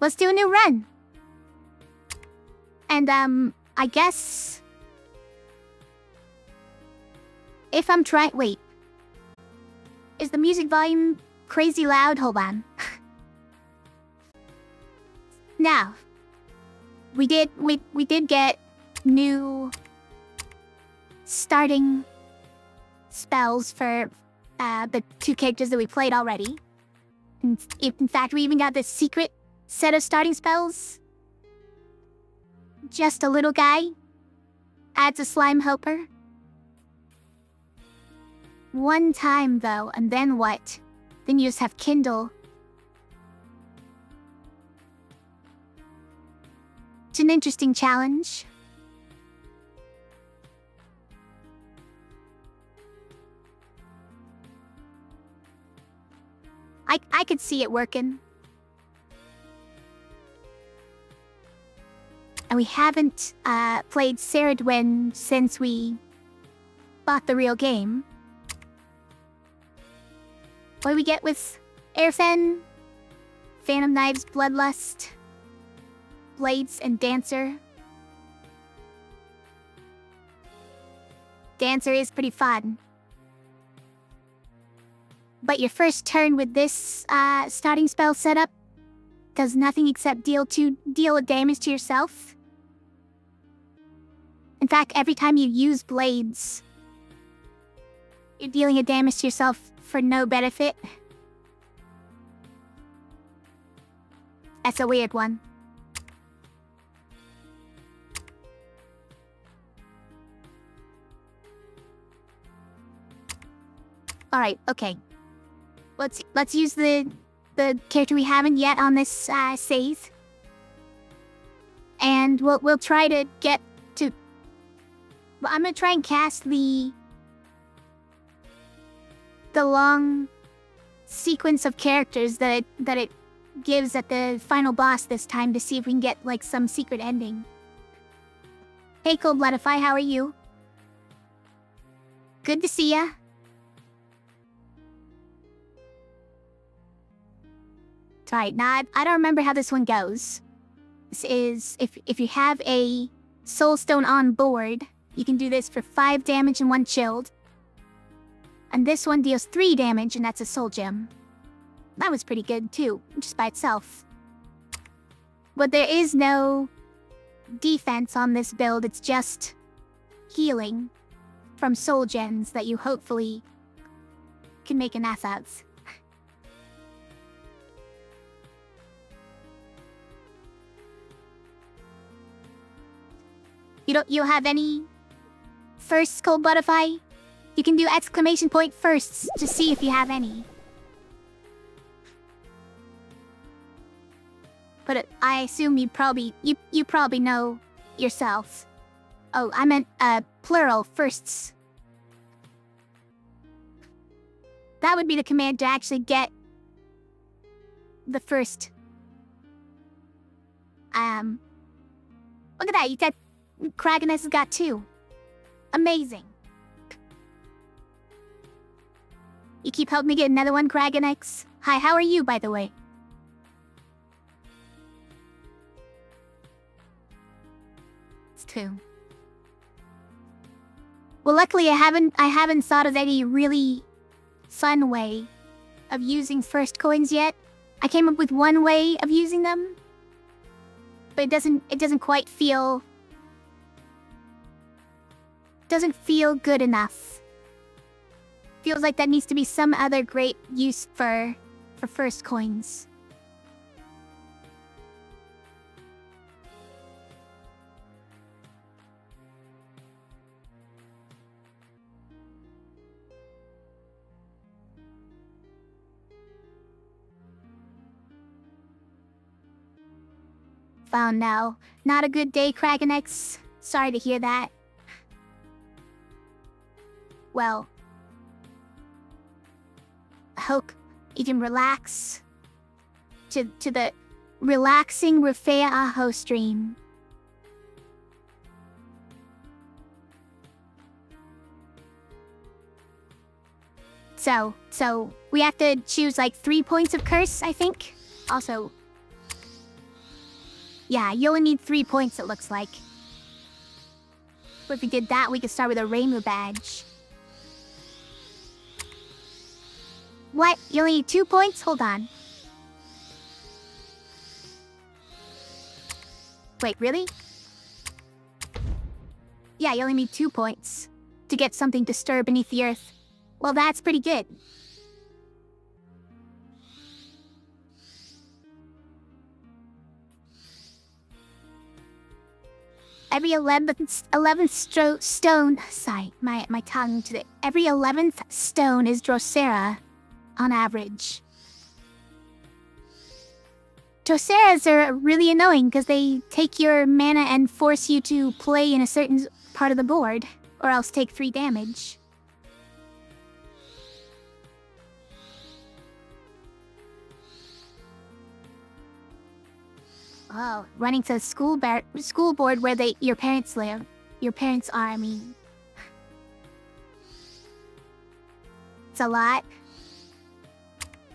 let's do a new run. And, I guess... If I'm trying... Wait. Is the music volume crazy loud? Hold on. Now, we did get new starting spells for the 2 characters that we played already. And in fact, we even got this secret set of starting spells. Just a little guy adds a slime helper. One time though, and then what? Then you just have Kindle. It's an interesting challenge. I could see it working. And we haven't played Ceridwen since we bought the real game. What do we get with Airfen? Phantom Knives, Bloodlust, Blades, and Dancer. Dancer is pretty fun. But your first turn with this starting spell setup does nothing except deal damage to yourself. In fact, every time you use blades, you're dealing a damage to yourself for no benefit. That's a weird one. Alright, okay. Let's use the character we haven't yet on this save. And we'll try to get to... Well, I'm gonna try and cast the long sequence of characters that it gives at the final boss this time to see if we can get like some secret ending. Hey Cold-Bloodify, how are you? Good to see ya. Right, now I don't remember how this one goes. This is, if you have a Soul Stone on board, you can do this for 5 damage and 1 chilled. And this one deals 3 damage, and that's a Soul Gem. That was pretty good too, just by itself. But there is no defense on this build, it's just healing from Soul Gems that you hopefully can make an ass out. You don't have any firsts, Cold-Bloodify? You can do exclamation point firsts to see if you have any. But I assume you probably know yourself. Oh, I meant plural firsts. That would be the command to actually get the first. Look at that, you got Kragoness has got 2. Amazing. You keep helping me get another one, Kragonex. Hi, how are you, by the way? It's 2. Well, luckily I haven't thought of any really fun way of using first coins yet. I came up with one way of using them, but it doesn't quite feel... doesn't feel good enough. Feels like that needs to be some other great use for first coins. Found now. Not a good day, Kragonex. Sorry to hear that. Well, I hope you can relax to the relaxing Rufea Aho stream. So we have to choose like 3 points of curse, I think. Also, Yeah, you only need 3 points, it looks like. But if we did that, we could start with a rainbow badge. What? You only need 2 points? Hold on. Wait, really? Yeah, you only need 2 points to get something to stir beneath the earth. Well, that's pretty good. Every 11th stone... Sorry, my tongue today. Every 11th stone is Drosera, on average. Droseras are really annoying because they take your mana and force you to play in a certain part of the board, or else take 3 damage. Oh, running to the school board where your parents live. Your parents are, I mean. It's a lot.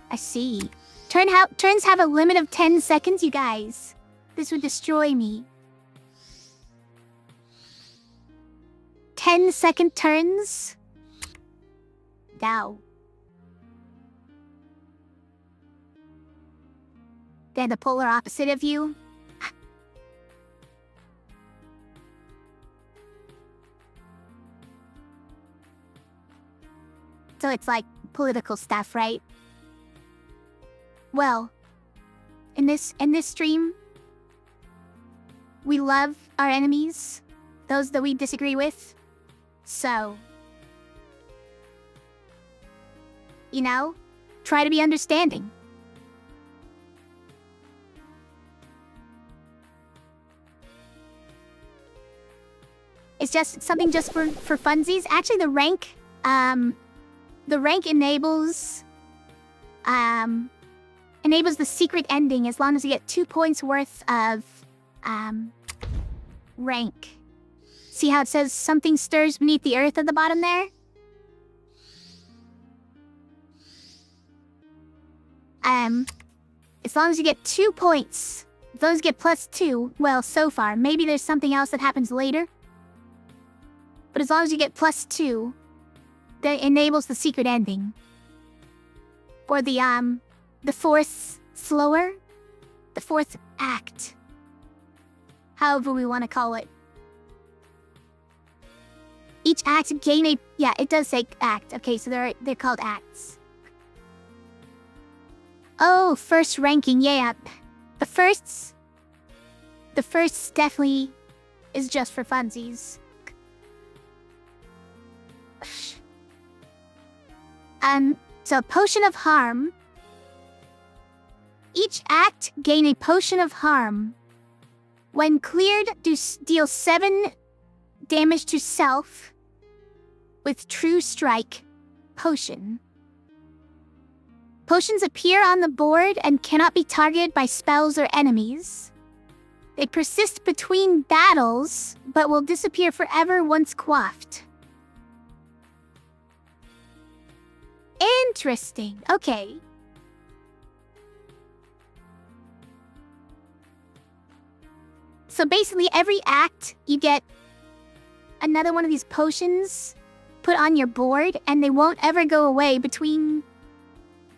I see. Turns have a limit of 10 seconds, you guys. This would destroy me. 10-second turns? Wow. They're the polar opposite of you? So it's like political stuff, right? Well, in this stream, we love our enemies, those that we disagree with. So, you know, try to be understanding. It's just something just for funsies. Actually, the rank enables the secret ending as long as you get 2 points worth of rank. See how it says something stirs beneath the earth at the bottom there? As long as you get 2 points, those get +2. Well, so far, maybe there's something else that happens later. But as long as you get +2, that enables the secret ending. Or the 4th slower? The 4th act. However we want to call it. Each act gain a... Yeah, it does say act. Okay, so they're called acts. Oh, first ranking, yeah. The firsts definitely is just for funsies. So Potion of Harm. Each act gain a Potion of Harm. When cleared, deal 7 damage to self with True Strike Potion. Potions appear on the board and cannot be targeted by spells or enemies. They persist between battles, but will disappear forever once quaffed. Interesting. Okay. So basically, every act, you get another one of these potions put on your board, and they won't ever go away between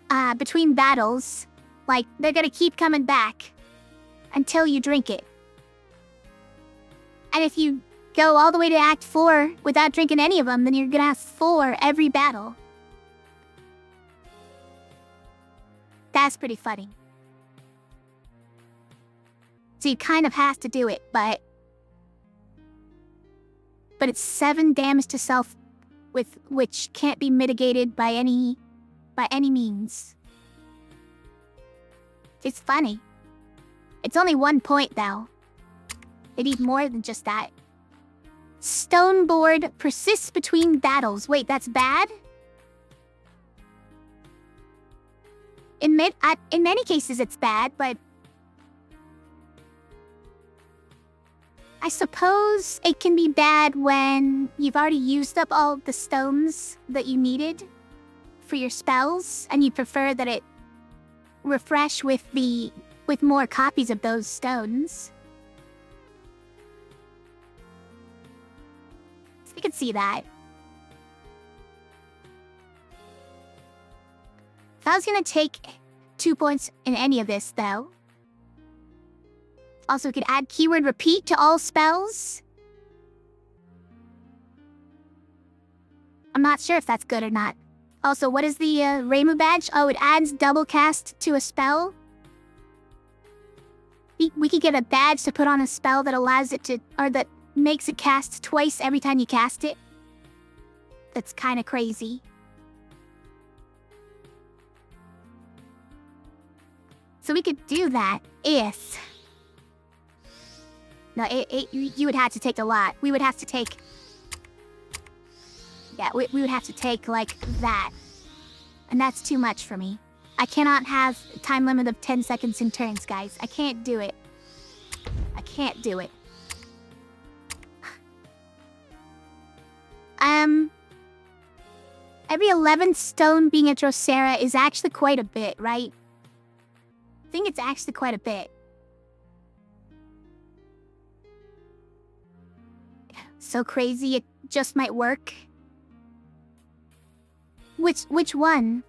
battles. Like, they're gonna keep coming back until you drink it. And if you go all the way to Act 4 without drinking any of them, then you're gonna have 4 every battle. That's pretty funny. So you kind of have to do it, but it's 7 damage to self, which can't be mitigated by any means. It's funny. It's only 1 point though. They need more than just that. Stone board persists between battles. Wait, that's bad? In many cases it's bad, but I suppose it can be bad when you've already used up all the stones that you needed for your spells, and you prefer that it refresh with more copies of those stones. I can see that. If I was gonna take 2 points in any of this, though. Also, we could add keyword repeat to all spells. I'm not sure if that's good or not. Also, what is the Reimu badge? Oh, it adds double cast to a spell. We could get a badge to put on a spell that allows it to, or that makes it cast twice every time you cast it. That's kind of crazy. So we could do that if... No, you would have to take a lot. We would have to take... Yeah, we would have to take, like, that. And that's too much for me. I cannot have a time limit of 10 seconds in turns, guys. I can't do it. I can't do it. Every 11th stone being a Drosera is actually quite a bit, right? I think it's actually quite a bit. So crazy, it just might work. Which one?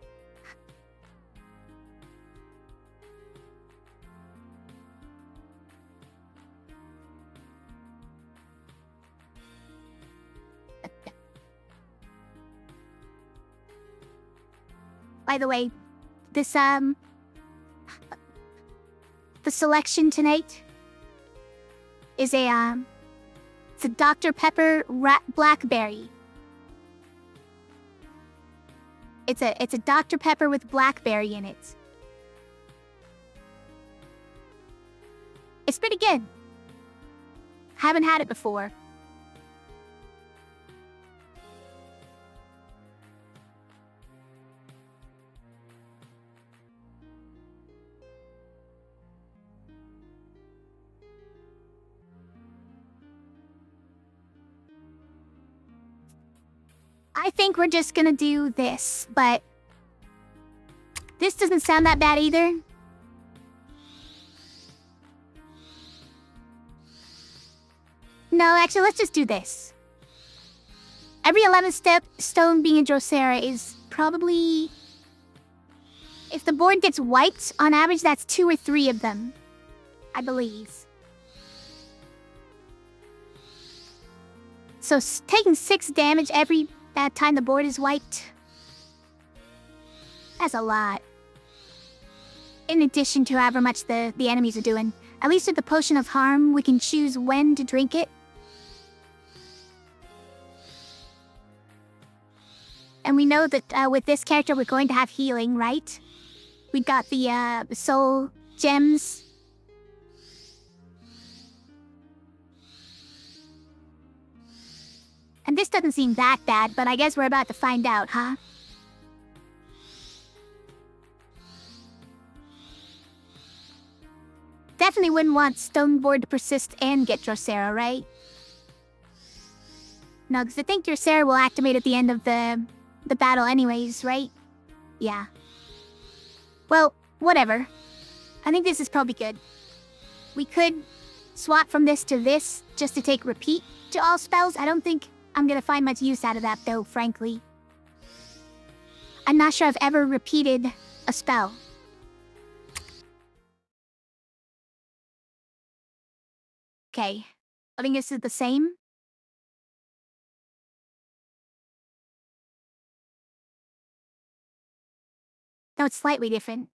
By the way, this, the selection tonight is it's a Dr. Pepper Blackberry. It's a Dr. Pepper with blackberry in it. It's pretty good. Haven't had it before. I think we're just gonna do this, but this doesn't sound that bad either. No, actually, let's just do this. Every 11th stone being a Drosera is probably... If the board gets wiped, on average, that's 2 or 3 of them, I believe. So taking 6 damage every time the board is wiped. That's a lot. In addition to however much the enemies are doing. At least with the Potion of Harm, we can choose when to drink it. And we know that with this character we're going to have healing, right? We got the soul gems. And this doesn't seem that bad, but I guess we're about to find out, huh? Definitely wouldn't want Stoneboard to persist and get Drosera, right? No, because I think Drosera will activate at the end of the battle anyways, right? Yeah. Well, whatever. I think this is probably good. We could swap from this to this just to take repeat to all spells. I don't think I'm gonna find much use out of that, though, frankly. I'm not sure I've ever repeated a spell. Okay. I think this is the same. No, it's slightly different.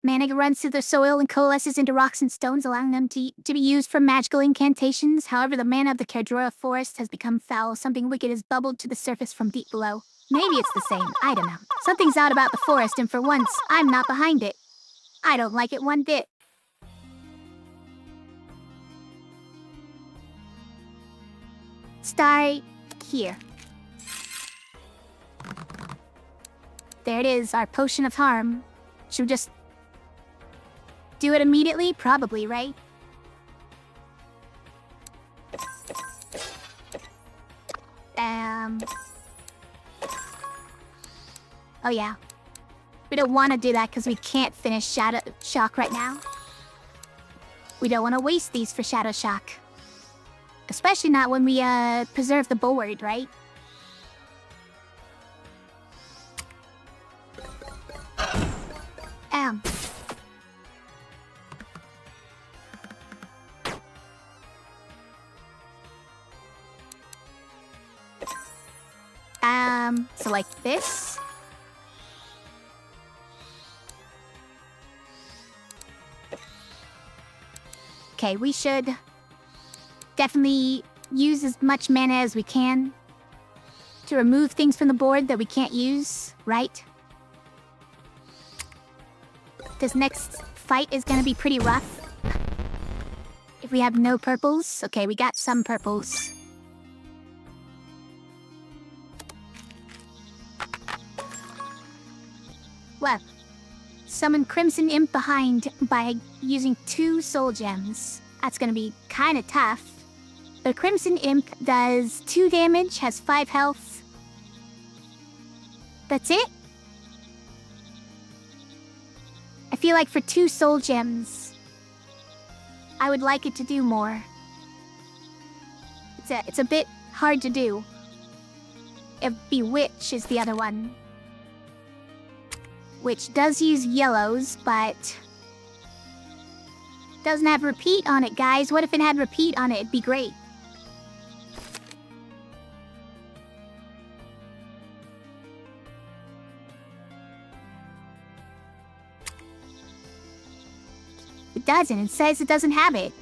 Mana runs through the soil and coalesces into rocks and stones, allowing them to be used for magical incantations. However, the mana of the Kerdrora forest has become foul. Something wicked has bubbled to the surface from deep below. Maybe it's the same, I don't know. Something's out about the forest, and for once, I'm not behind it. I don't like it one bit. Start here. There it is, our Potion of Harm. Should we just do it immediately? Probably, right? Oh yeah. We don't want to do that because we can't finish Shadow Shock right now. We don't want to waste these for Shadow Shock. Especially not when we preserve the board, right? So like this. Okay, we should definitely use as much mana as we can to remove things from the board that we can't use, right? This next fight is gonna be pretty rough. If we have no purples. Okay, we got some purples. Well, summon Crimson Imp behind by using 2 soul gems. That's gonna be kinda tough. The Crimson Imp does 2 damage, has 5 health. That's it? I feel like for 2 soul gems, I would like it to do more. It's a bit hard to do. Bewitch is the other one. Which does use yellows, but doesn't have repeat on it, guys. What if it had repeat on it? It'd be great. It doesn't. It says it doesn't have it.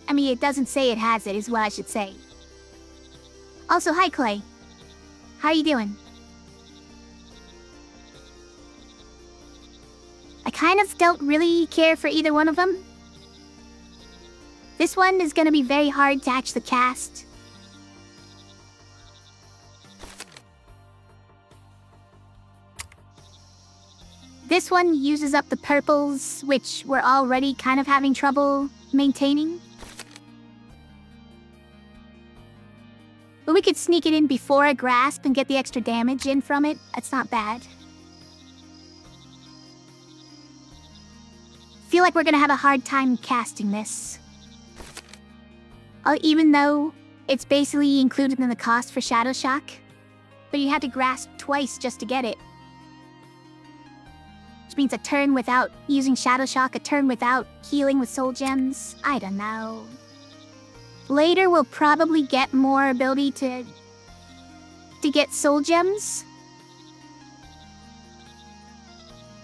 I mean, it doesn't say it has it, is what I should say. Also, hi, Clay. How are you doing? I kind of don't really care for either one of them. This one is gonna be very hard to actually cast. This one uses up the purples, which we're already kind of having trouble maintaining. But we could sneak it in before a grasp and get the extra damage in from it. That's not bad. Feel like we're gonna have a hard time casting this. Even though it's basically included in the cost for Shadow Shock. But you had to grasp twice just to get it. Which means a turn without using Shadow Shock, a turn without healing with soul gems. I don't know. Later, we'll probably get more ability to get soul gems.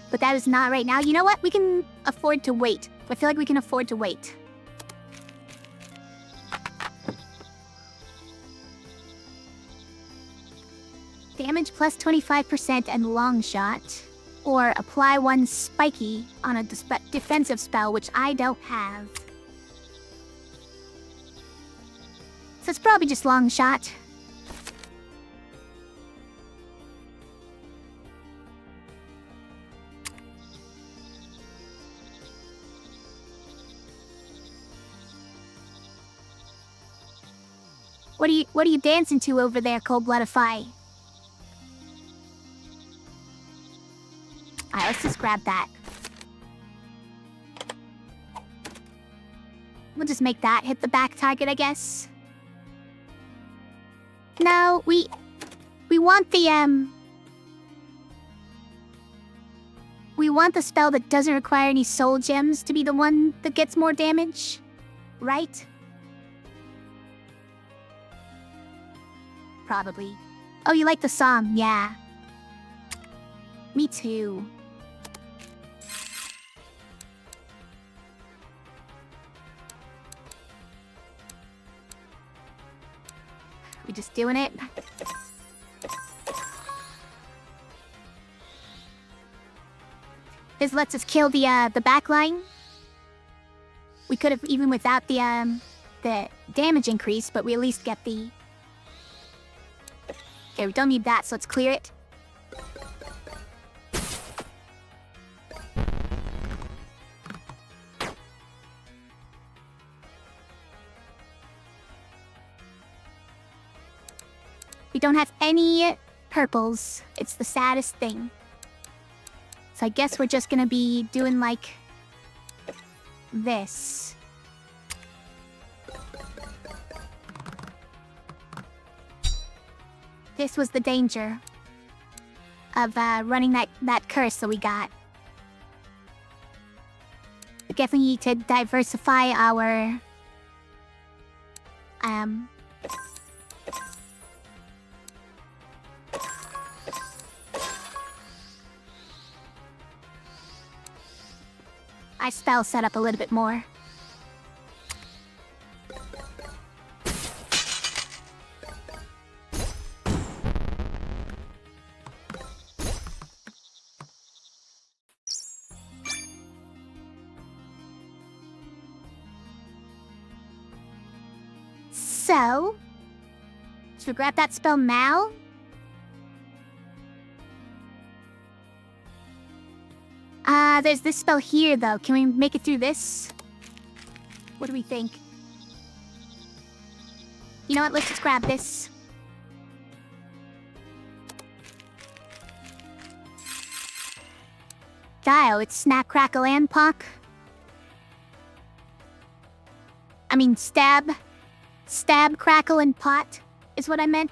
But that is not right now. You know what? We can afford to wait. I feel like we can afford to wait. Damage plus 25% and long shot. Or apply 1 spiky on a defensive spell, which I don't have. So it's probably just long shot. What are you dancing to over there, Cold-Bloodify? Alright, let's just grab that. We'll just make that hit the back target, I guess. No, we want the, we want the spell that doesn't require any soul gems to be the one that gets more damage, right? Probably. Oh, you like the song? Yeah. Me too. We just doing it? This lets us kill the back line. We could have even without the damage increase, but we at least get the... Okay, we don't need that, so let's clear it. We don't have any purples. It's the saddest thing. So I guess we're just gonna be doing like this. This was the danger of running that curse that we got. We definitely need to diversify our spell setup a little bit more. So, should we grab that spell now? There's this spell here, though. Can we make it through this? What do we think? You know what? Let's just grab this. Dio, it's Snap, Crackle, and Pock. I mean, Stab, Crackle, and Pot is what I meant.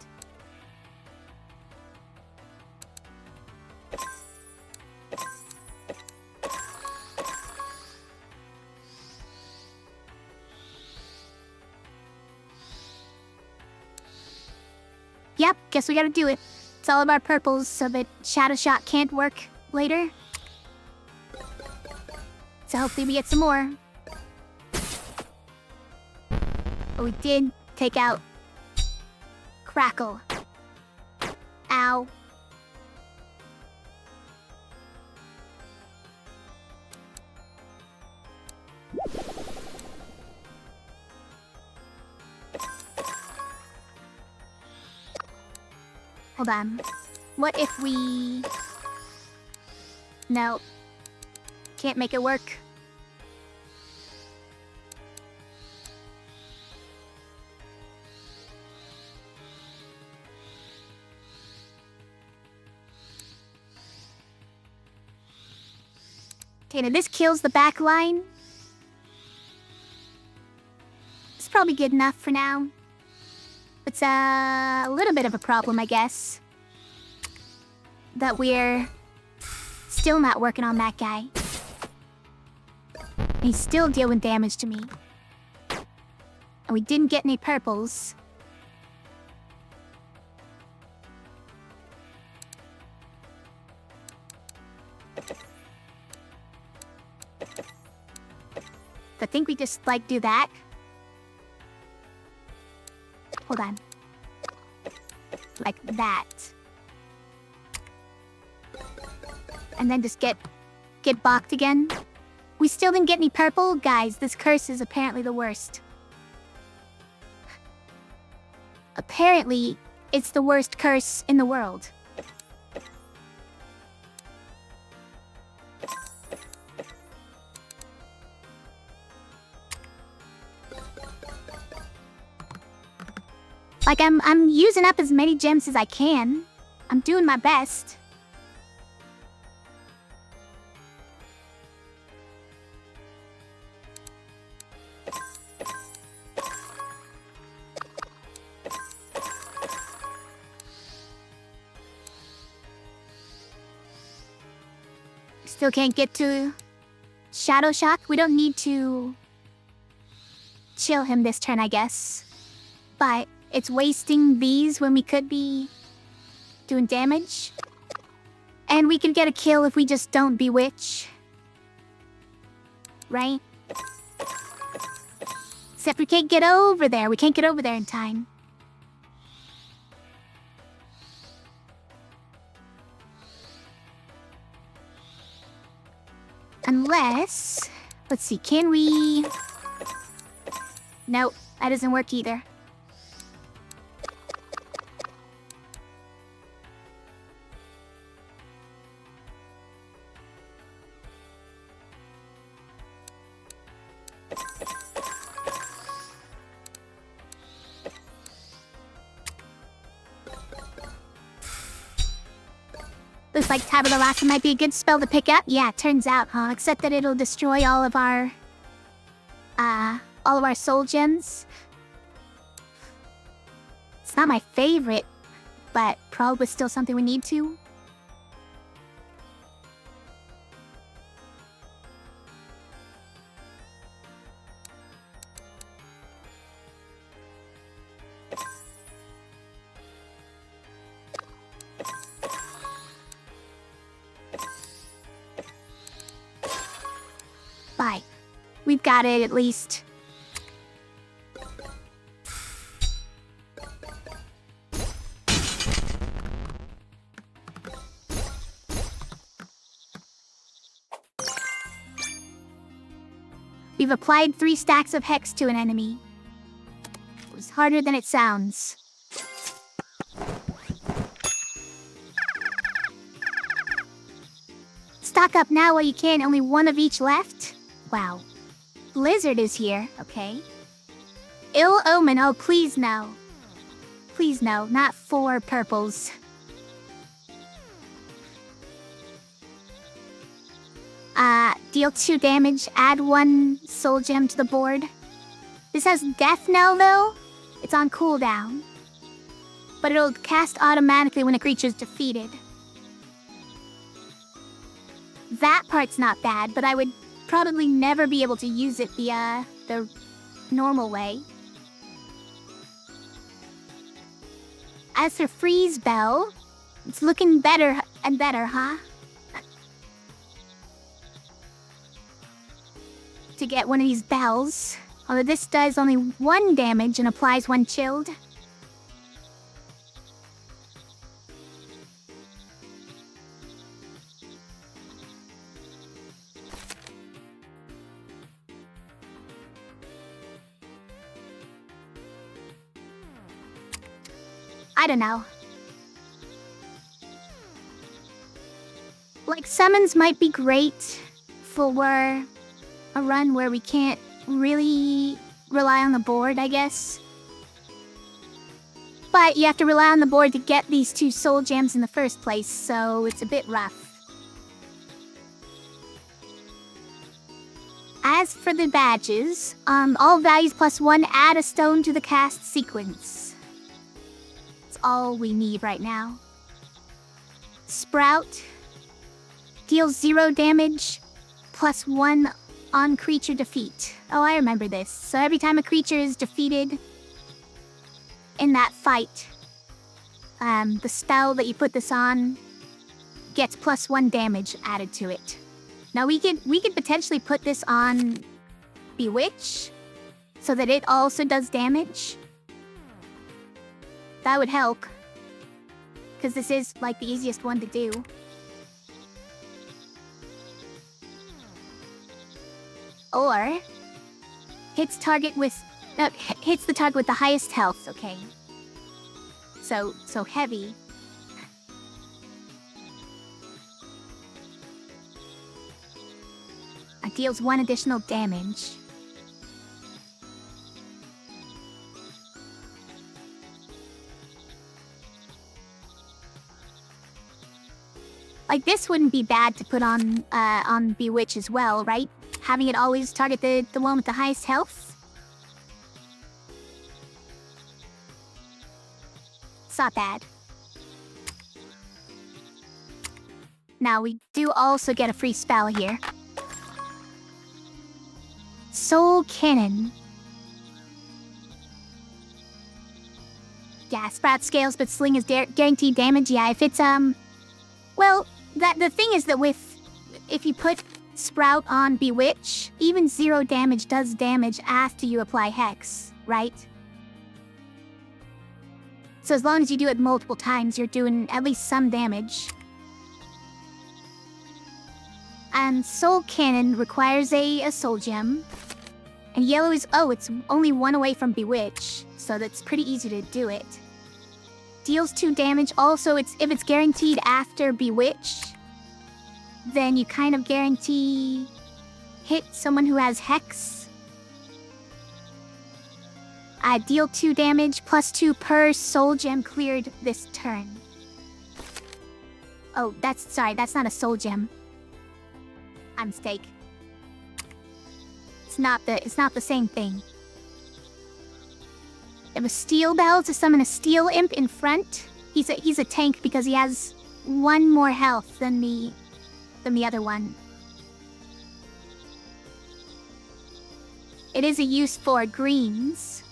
Yep, guess we gotta do it. It's all of our purples so that Shadow Shot can't work later. So hopefully we get some more. But we did take out Crackle. Ow. Hold on. What if we... No. Can't make it work. Okay, now this kills the back line. It's probably good enough for now. It's a little bit of a problem, I guess. That we're still not working on that guy. He's still dealing damage to me. And we didn't get any purples. I think we just, like, do that. Hold on. Like that. And then just get balked again. We still didn't get any purple? Guys, this curse is apparently the worst. Apparently, it's the worst curse in the world. Like, I'm using up as many gems as I can. I'm doing my best. Still can't get to Shadow Shock. We don't need to chill him this turn, I guess. But it's wasting these when we could be doing damage. And we can get a kill if we just don't bewitch. Right? Except we can't get over there. We can't get over there in time. Unless... Let's see, can we... Nope, that doesn't work either. Looks like Tabula Rasa might be a good spell to pick up. Yeah, turns out, huh? Except that it'll destroy all of our all of our soul gems. It's not my favorite, but probably still something we need to. Bye. We've got it at least. We've applied 3 stacks of Hex to an enemy. It was harder than it sounds. Stock up now while you can, only 1 of each left? Wow. Blizzard is here, okay. Ill Omen, oh please no. Please no, not 4 purples. Deal 2 damage, add 1 soul gem to the board. This has Death Knell though. It's on cooldown. But it'll cast automatically when a creature's defeated. That part's not bad, but I would probably never be able to use it the normal way. As for Freeze Bell, it's looking better and better, huh? To get one of these bells, although this does only 1 damage and applies 1 chilled. I don't know. Like, summons might be great for a run where we can't really rely on the board, I guess. But you have to rely on the board to get these 2 soul gems in the first place, so it's a bit rough. As for the badges, all values +1, add a stone to the cast sequence. That's all we need right now. Sprout deals 0 damage, +1 on creature defeat. Oh, I remember this. So every time a creature is defeated in that fight, the spell that you put this on gets +1 damage added to it. Now we could potentially put this on Bewitch so that it also does damage. That would help, because this is like the easiest one to do. Or hits the target with the highest health. Okay. So heavy. It deals 1 additional damage. Like, this wouldn't be bad to put on Bewitch as well, right? Having it always target the one with the highest health. It's not bad. Now, we do also get a free spell here. Soul Cannon. Yeah, Sprout scales, but Sling is guaranteed damage. Yeah, if it's, well, the thing is that if you put Sprout on Bewitch, even 0 damage does damage after you apply Hex, right? So as long as you do it multiple times, you're doing at least some damage. And Soul Cannon requires a soul gem. And yellow is, it's only 1 away from Bewitch, so that's pretty easy to do it. Deals 2 damage. Also, if it's guaranteed after Bewitch, then you kind of guarantee hit someone who has Hex. Deal 2 damage, +2 per soul gem cleared this turn. Oh, that's not a soul gem. My mistake. it's not the same thing. You have a steel bell to summon a steel imp in front. He's a tank because he has 1 more health than the other one. It is a use for greens.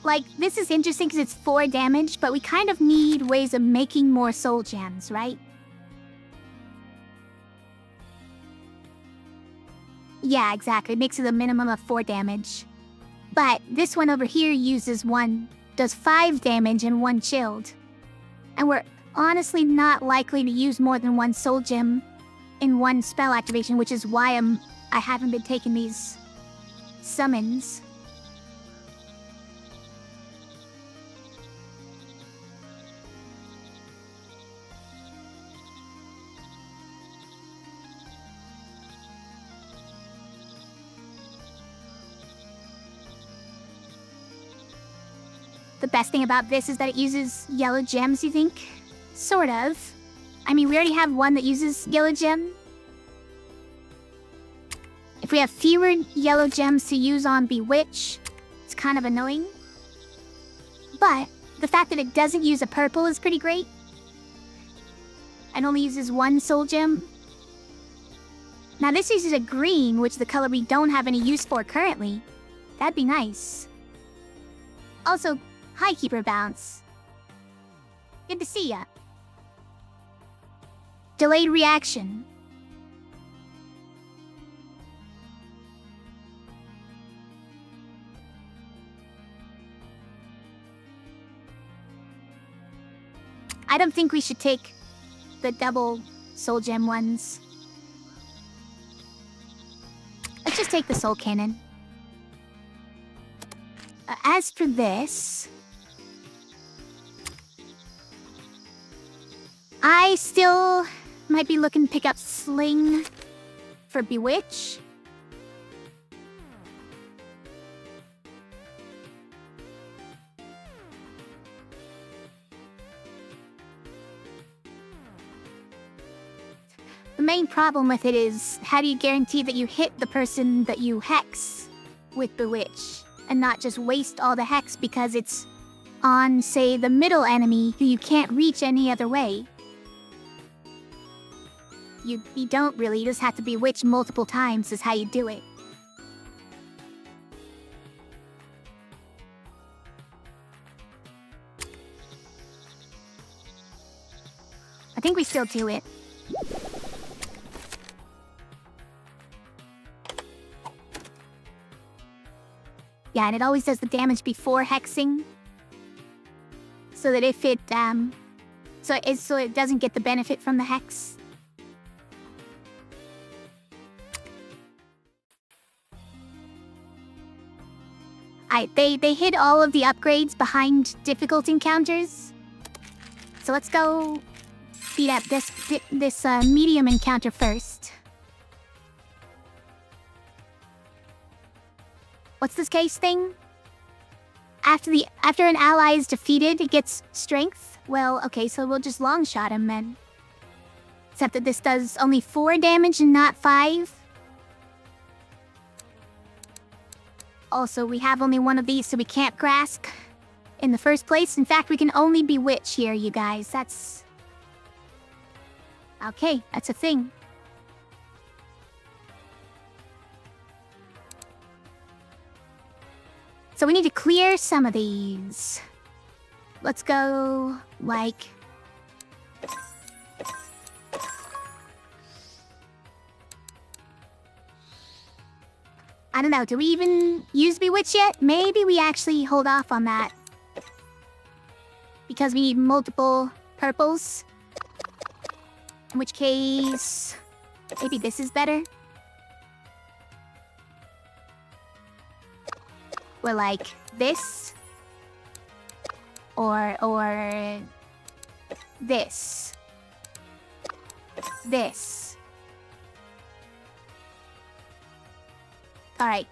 Like, this is interesting because it's 4 damage, but we kind of need ways of making more soul gems, right? Yeah, exactly. It makes it a minimum of 4 damage. But this one over here does 5 damage and 1 chilled. And we're honestly not likely to use more than 1 soul gem in 1 spell activation, which is why I haven't been taking these summons. The best thing about this is that it uses yellow gems, you think? Sort of. I mean, we already have one that uses yellow gem. If we have fewer yellow gems to use on Bewitch, it's kind of annoying. But the fact that it doesn't use a purple is pretty great. And only uses 1 soul gem. Now this uses a green, which is the color we don't have any use for currently. That'd be nice. Also, hi, Keeper Bounce. Good to see ya. Delayed reaction. I don't think we should take the double soul gem ones. Let's just take the soul cannon. As for this, I still might be looking to pick up Sling for Bewitch. The main problem with it is, how do you guarantee that you hit the person that you hex with Bewitch, and not just waste all the hex because it's on, say, the middle enemy who you can't reach any other way? You don't really, you just have to Bewitch multiple times is how you do it. I think we still do it. Yeah, and it always does the damage before hexing. So that if it, so it doesn't get the benefit from the hex. They hid all of the upgrades behind difficult encounters. So let's go beat up this medium encounter first. What's this case thing? After an ally is defeated, it gets strength? Well, okay, so we'll just long shot him then. Except that this does only 4 damage and not 5. Also, we have only one of these, so we can't grasp in the first place. In fact, we can only Bewitch here, you guys. That's... okay, that's a thing. So we need to clear some of these. Let's go, like... I don't know, do we even use Bewitch yet? Maybe we actually hold off on that. Because we need multiple purples. In which case... maybe this is better? Or like this? Or this. This. Alright.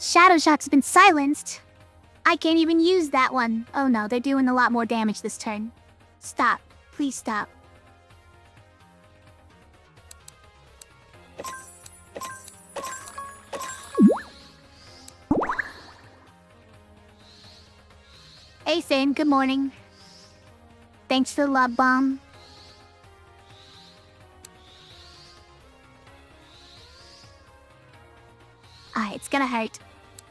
Shadow Shock's been silenced. I can't even use that one. Oh no, they're doing a lot more damage this turn. Stop. Please stop. Hey Finn, good morning. Thanks for the love bomb. It's gonna hurt.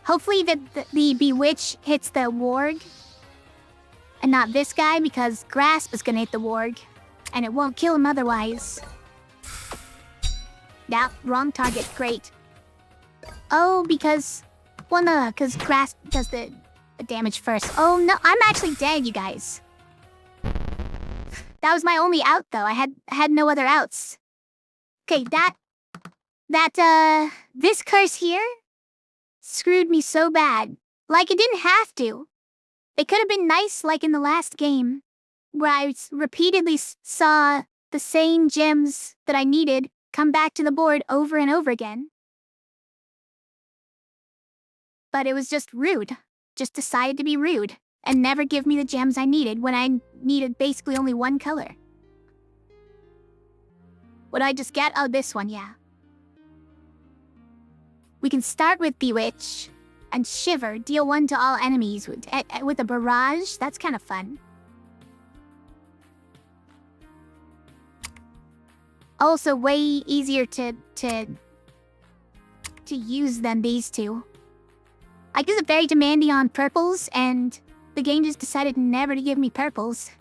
Hopefully the Bewitch hits the Warg. And not this guy, because Grasp is gonna hit the Warg. And it won't kill him otherwise. Nah, wrong target. Great. Oh, because... Well, no, because Grasp does the damage first. Oh, no, I'm actually dead, you guys. That was my only out, though. I had no other outs. Okay, this curse here screwed me so bad. Like, it didn't have to. It could have been nice, like in the last game, where I repeatedly saw the same gems that I needed come back to the board over and over again. But it was just rude. Just decided to be rude and never give me the gems I needed when I needed basically only one color. What'd I just get? Oh, this one, yeah. We can start with Bewitch and Shiver, deal 1 to all enemies with a barrage. That's kind of fun. Also way easier to use than these two. I guess it's very demanding on purples, and the game just decided never to give me purples.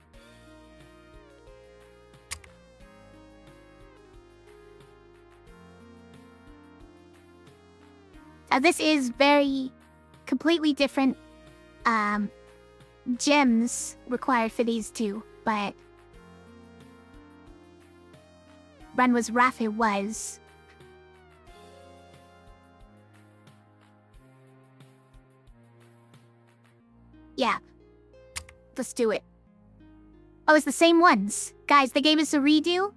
This is very completely different gems required for these two, but run was rough, it was. Yeah. Let's do it. Oh, it's the same ones. Guys, they gave us a redo?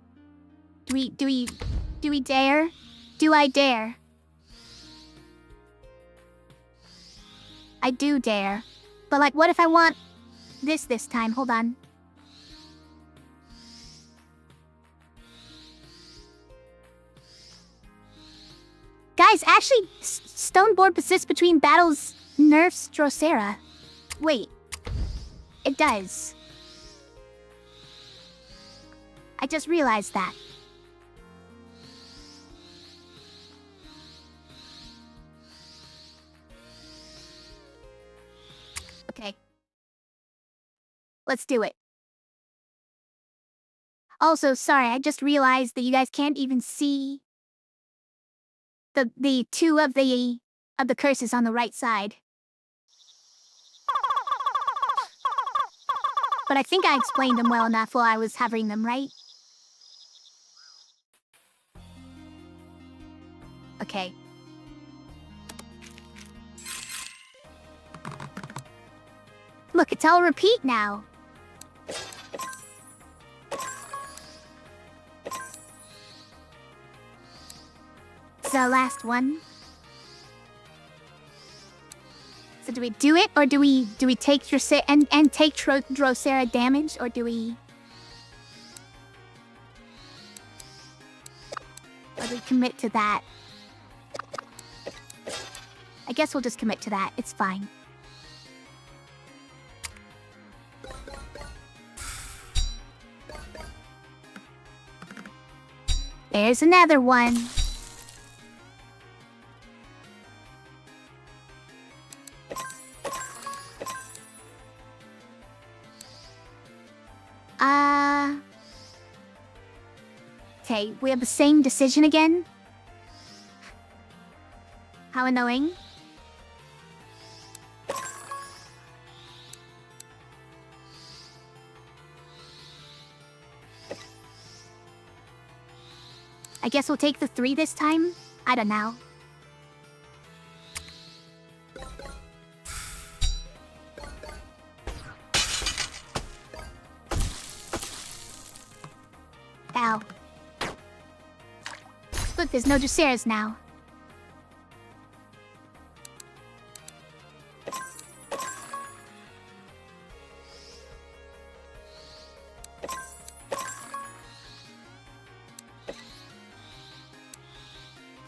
Do we dare? Do I dare? I do dare. But like, what if I want this time? Hold on. Guys, actually, Stoneboard persists between battles nerfs Drosera. Wait. It does. I just realized that. Okay. Let's do it. Also, sorry, I just realized that you guys can't even see the two of the curses on the right side. But I think I explained them well enough while I was having them, right? Okay. Look, it's all repeat now. It's the last one. So do we do it, or do we take Drosera and take Drosera damage, or do we commit to that? I guess we'll just commit to that. It's fine. There's another one. Okay, we have the same decision again. How annoying. I guess we'll take the 3 this time? I don't know. Ow. Look, there's no Droseras now.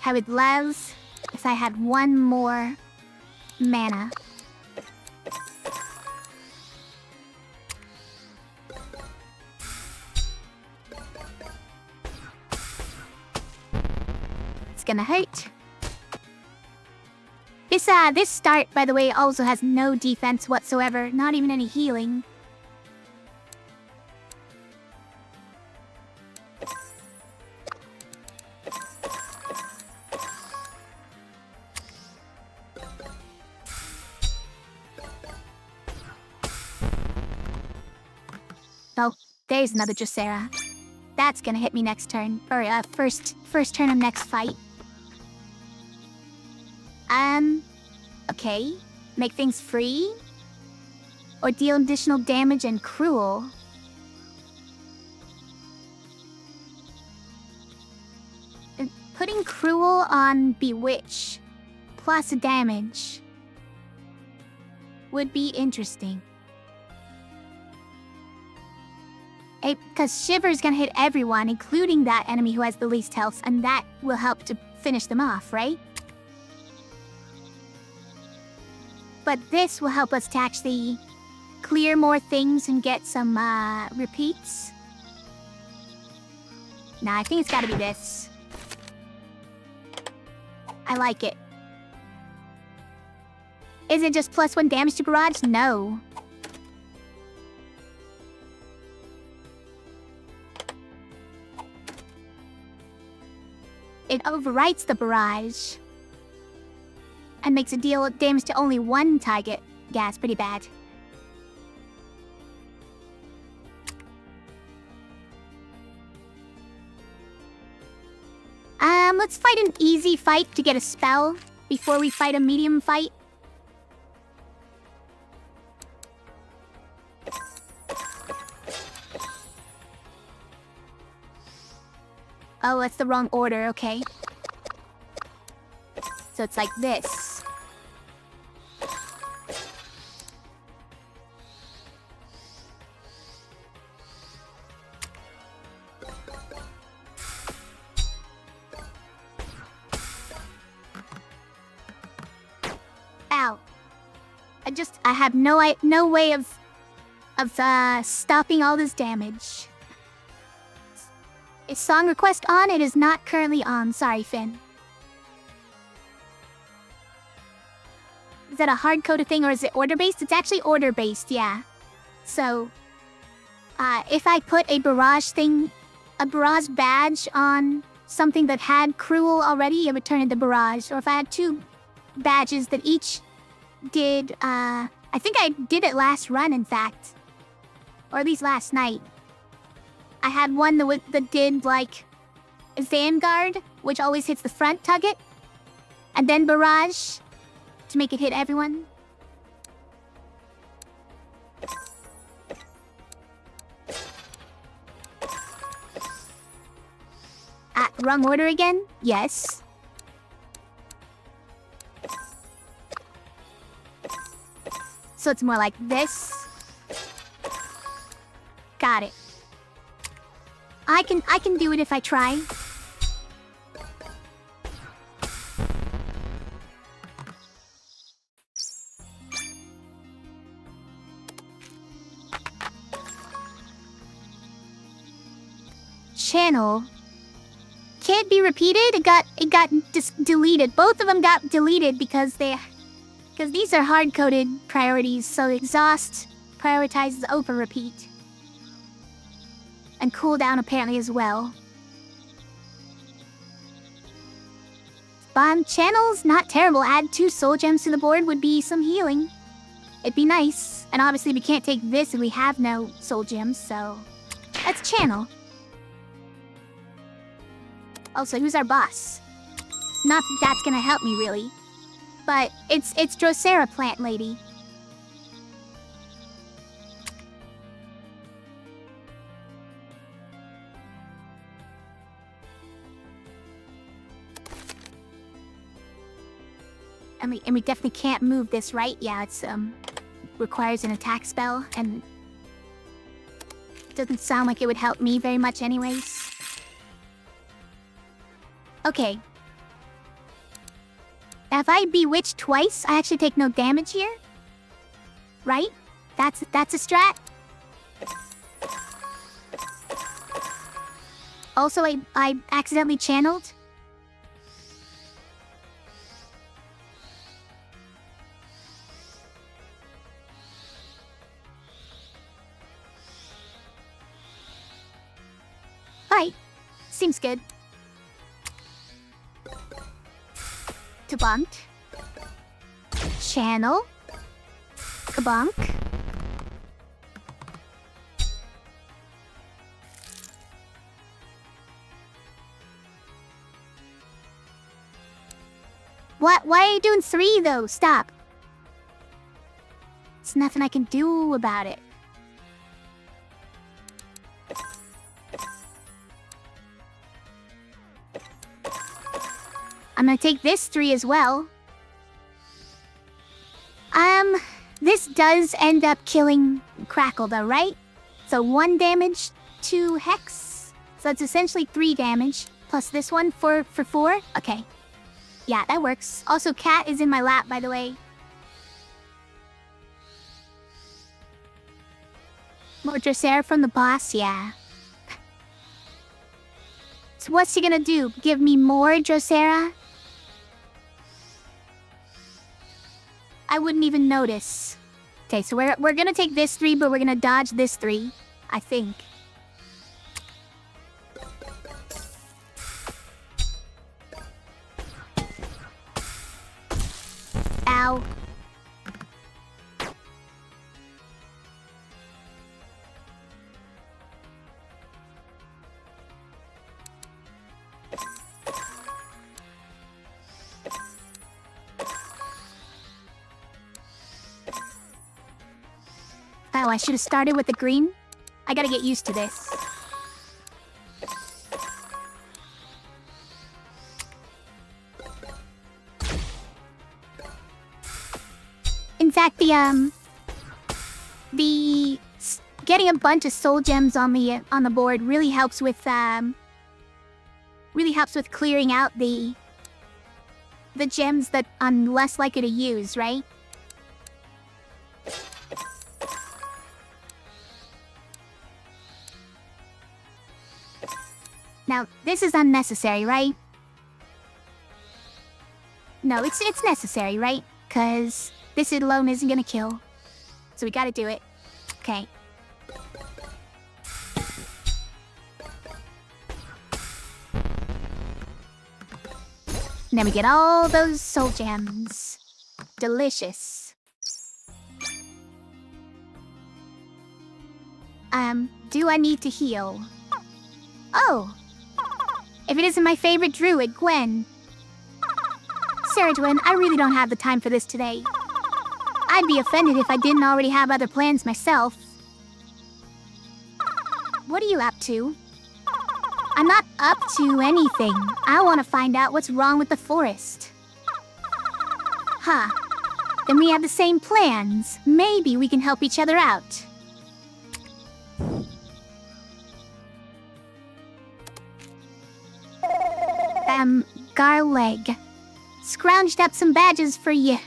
I would love if I had one more mana. It's gonna hurt. This start, by the way, also has no defense whatsoever, not even any healing. Oh, there's another Drosera. That's gonna hit me next turn. Or, first turn of next fight. Okay. Make things free? Or deal additional damage and cruel? Putting cruel on Bewitch plus damage would be interesting. Because Shiver's gonna hit everyone, including that enemy who has the least health, and that will help to finish them off, right? But this will help us to actually clear more things and get some repeats. Nah, I think it's gotta be this. I like it. Is it just +1 damage to barrage? No. It overwrites the barrage and makes it deal damage to only one target. Yeah, it's pretty bad. Let's fight an easy fight to get a spell before we fight a medium fight. Oh, that's the wrong order, okay. So it's like this. Ow. I have no way of stopping all this damage. Is song request on? It is not currently on. Sorry, Finn. Is that a hard-coded thing or is it order-based? It's actually order-based, yeah. So, if I put a barrage badge on something that had cruel already, it would turn into barrage. Or if I had two badges that each did, I think I did it last run, in fact. Or at least last night. I had one that did, like, Vanguard, which always hits the front target. And then Barrage, to make it hit everyone. Wrong order again? Yes. So it's more like this. Got it. I can do it if I try. Channel can't be repeated. It got just deleted. Both of them got deleted because these are hard-coded priorities. So exhaust prioritizes over repeat. And cooldown apparently as well. Bomb channels, not terrible. Add 2 soul gems to the board would be some healing. It'd be nice. And obviously we can't take this and we have no soul gems, so that's channel. Also, who's our boss? Not that that's gonna help me really. But it's Drosera Plant Lady. And we definitely can't move this, right? Yeah, it's requires an attack spell, and doesn't sound like it would help me very much anyways. Okay. if I bewitch twice, I actually take no damage here. Right? That's a strat. Also, I accidentally channeled. Alright. Seems good. Kabunk. Channel. Kabunk. What? Why are you doing 3 though? Stop. There's nothing I can do about it. I'm gonna take this 3 as well. This does end up killing Crackle though, right? So 1 damage, 2 Hex. So it's essentially 3 damage, plus this one for 4. Okay. Yeah, that works. Also, Cat is in my lap, by the way. More Drosera from the boss, yeah. So what's he gonna do? Give me more Drosera? I wouldn't even notice. Okay, so we're gonna take this 3, but we're gonna dodge this 3, I think. Ow. Oh, I should have started with the green. I gotta get used to this. In fact, getting a bunch of soul gems on the board really helps with clearing out the gems that I'm less likely to use, right? Now, this is unnecessary, right? No, it's necessary, right? 'Cause this alone isn't gonna kill. So we gotta do it. Okay. And then we get all those soul gems. Delicious. Do I need to heal? Oh! If it isn't my favorite druid, Gwen. Ceridwen, I really don't have the time for this today. I'd be offended if I didn't already have other plans myself. What are you up to? I'm not up to anything. I want to find out what's wrong with the forest. Huh. Then we have the same plans. Maybe we can help each other out. Garleg. Scrounged up some badges for you.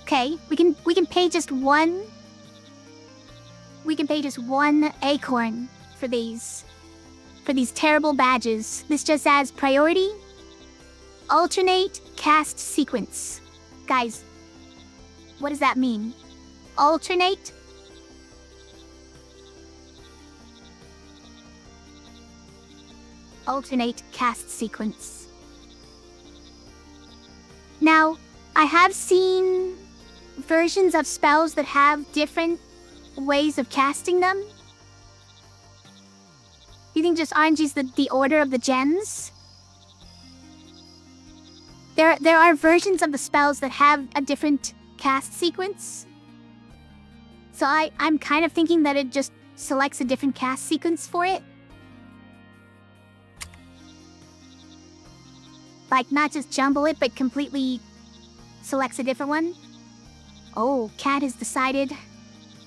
Okay, we can pay just one. We can pay just 1 acorn for these terrible badges. This just adds priority. Alternate cast sequence. Guys, what does that mean? Alternate? Alternate cast sequence. Now, I have seen versions of spells that have different ways of casting them. You think just RNG's the order of the gens? There are versions of the spells that have a different cast sequence. So I'm kind of thinking that it just selects a different cast sequence for it. Like, not just jumble it, but completely selects a different one. Oh, Cat has decided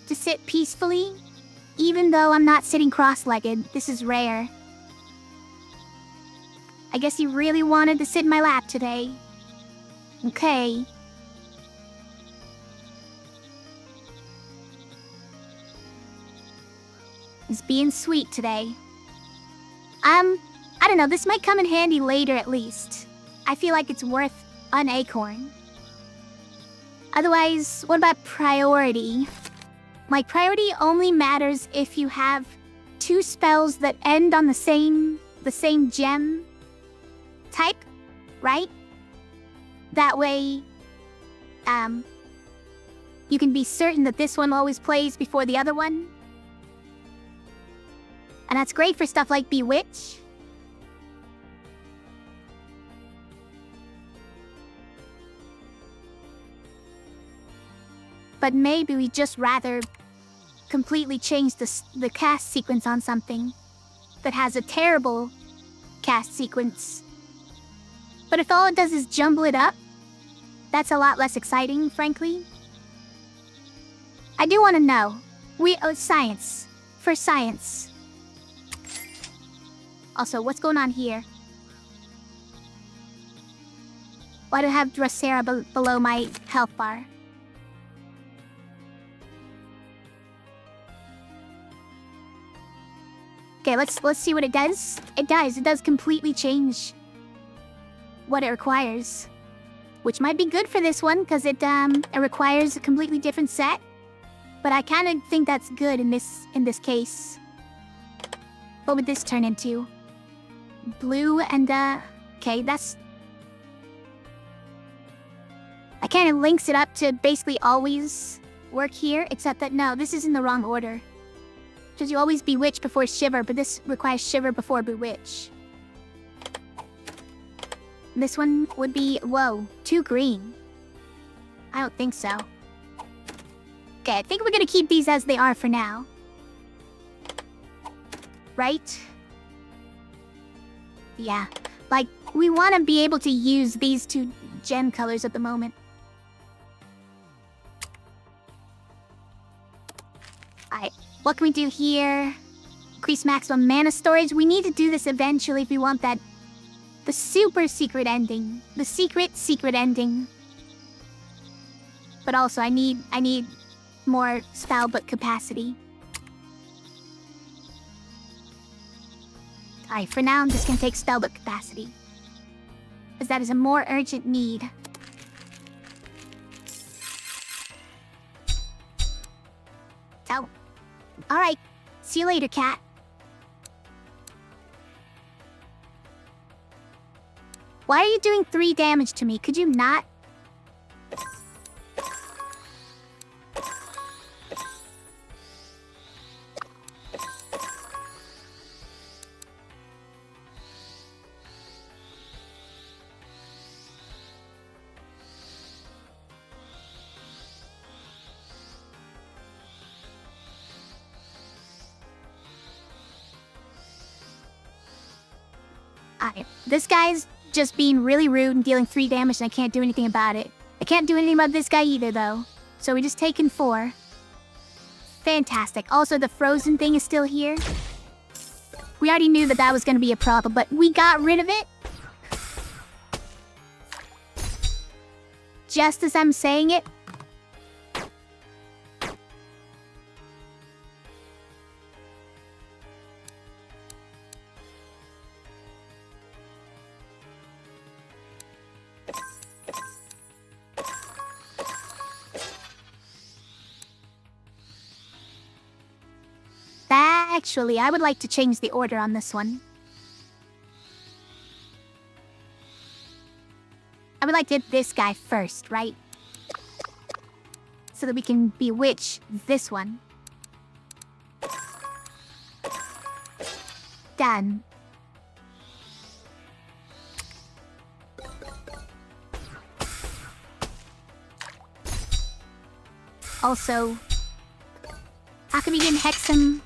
to sit peacefully, even though I'm not sitting cross-legged. This is rare. I guess you really wanted to sit in my lap today. Okay. He's being sweet today. I don't know, this might come in handy later at least. I feel like it's worth an acorn. Otherwise, what about priority? Like, priority only matters if you have 2 spells that end on the same gem type, right? That way, you can be certain that this one always plays before the other one. And that's great for stuff like Bewitch. But maybe we just rather completely change the cast sequence on something that has a terrible cast sequence. But if all it does is jumble it up, that's a lot less exciting, frankly. I do want to know. Science. For science. Also, what's going on here? Why do I have Drosera below my health bar? Okay, let's see what it does. It does completely change what it requires. Which might be good for this one, because it requires a completely different set. But I kind of think that's good in this case. What would this turn into? Blue and okay, that's... I kind of links it up to basically always work here, except that no, this is in the wrong order. Because you always Bewitch before Shiver, but this requires Shiver before Bewitch. This one would be, whoa, 2 green. I don't think so. Okay, I think we're gonna keep these as they are for now. Right? Yeah, like, we want to be able to use these 2 gem colors at the moment. Alright, what can we do here? Increase maximum mana storage. We need to do this eventually if we want that... the super secret ending. The secret ending. But also, I need more spellbook capacity. Alright, for now I'm just gonna take spellbook capacity. Because that is a more urgent need. So, alright. See you later, cat. Why are you doing 3 damage to me? Could you not? This guy's just being really rude and dealing 3 damage and I can't do anything about it. I can't do anything about this guy either, though. So we're just taking 4. Fantastic. Also, the frozen thing is still here. We already knew that was going to be a problem, but we got rid of it. Just as I'm saying it. Actually, I would like to change the order on this one. I would like to hit this guy first, right? So that we can Bewitch this one. Done. Also, how come you didn't hex him?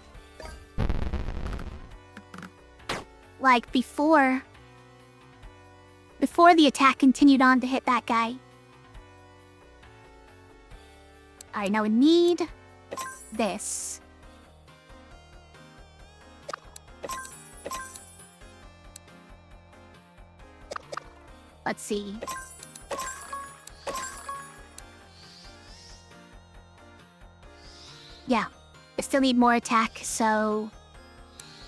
Like, before the attack continued on to hit that guy. Alright, now we need this. Let's see. Yeah, I still need more attack, so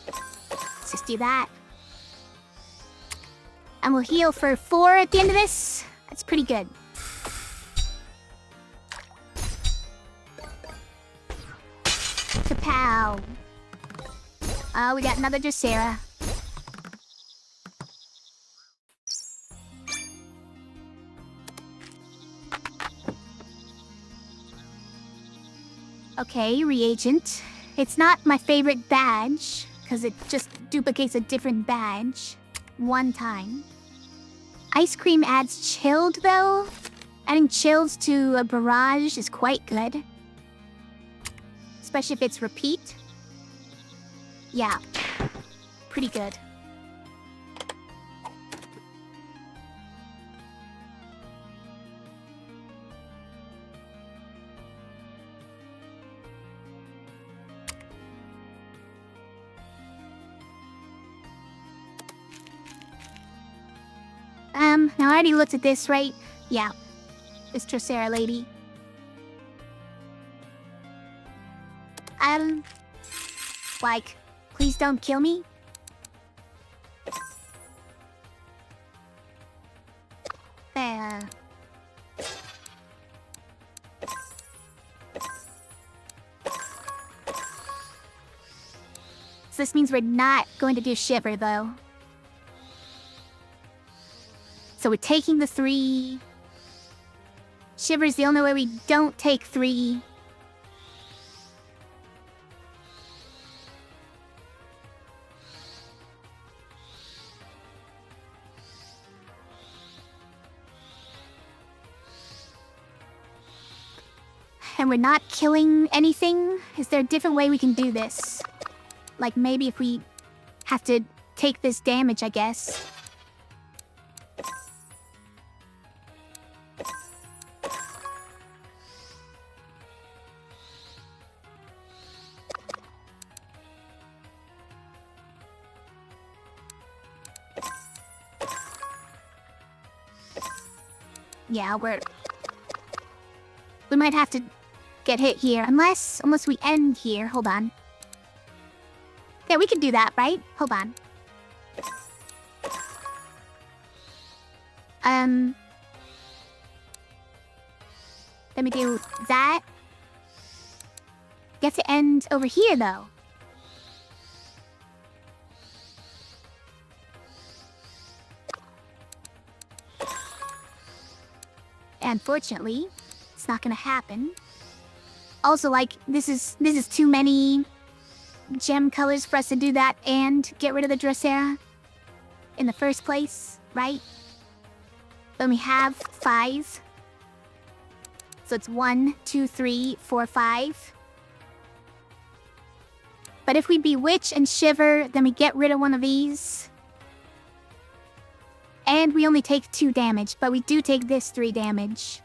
let's just do that. And we'll heal for 4 at the end of this. That's pretty good. Kapow. Oh, we got another Drosera. Okay, reagent. It's not my favorite badge, because it just duplicates a different badge. 1 time. Ice cream adds chilled, though. Adding chilled to a barrage is quite good. Especially if it's repeat. Yeah. Pretty good. Now I already looked at this, right? Yeah. This Drosera lady. Like, please don't kill me. There. So this means we're not going to do Shiver, though. So we're taking the 3. Shiver's the only way we don't take 3. And we're not killing anything? Is there a different way we can do this? Like maybe if we have to take this damage, I guess. Yeah, we might have to get hit here, unless we end here. Hold on. Yeah, we can do that, right? Hold on. Let me do that. Get to end over here, though. Unfortunately, it's not gonna happen. Also, like, this is too many gem colors for us to do that and get rid of the Drosera in the first place, right? But we have 5. So it's 1, 2, 3, 4, 5. But if we Bewitch and Shiver, then we get rid of one of these. And we only take 2 damage, but we do take this 3 damage.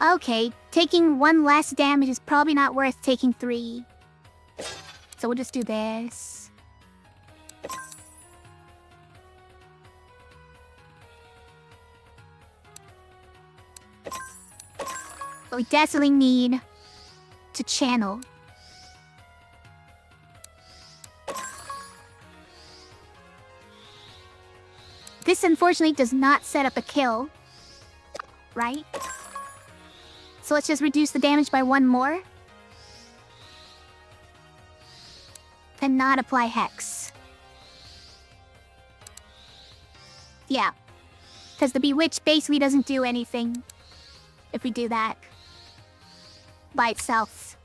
Okay, taking 1 less damage is probably not worth taking 3. So we'll just do this. But we definitely need to channel. This unfortunately does not set up a kill, right? So let's just reduce the damage by 1 more. And not apply Hex. Yeah. Because the Bewitch basically doesn't do anything if we do that by itself.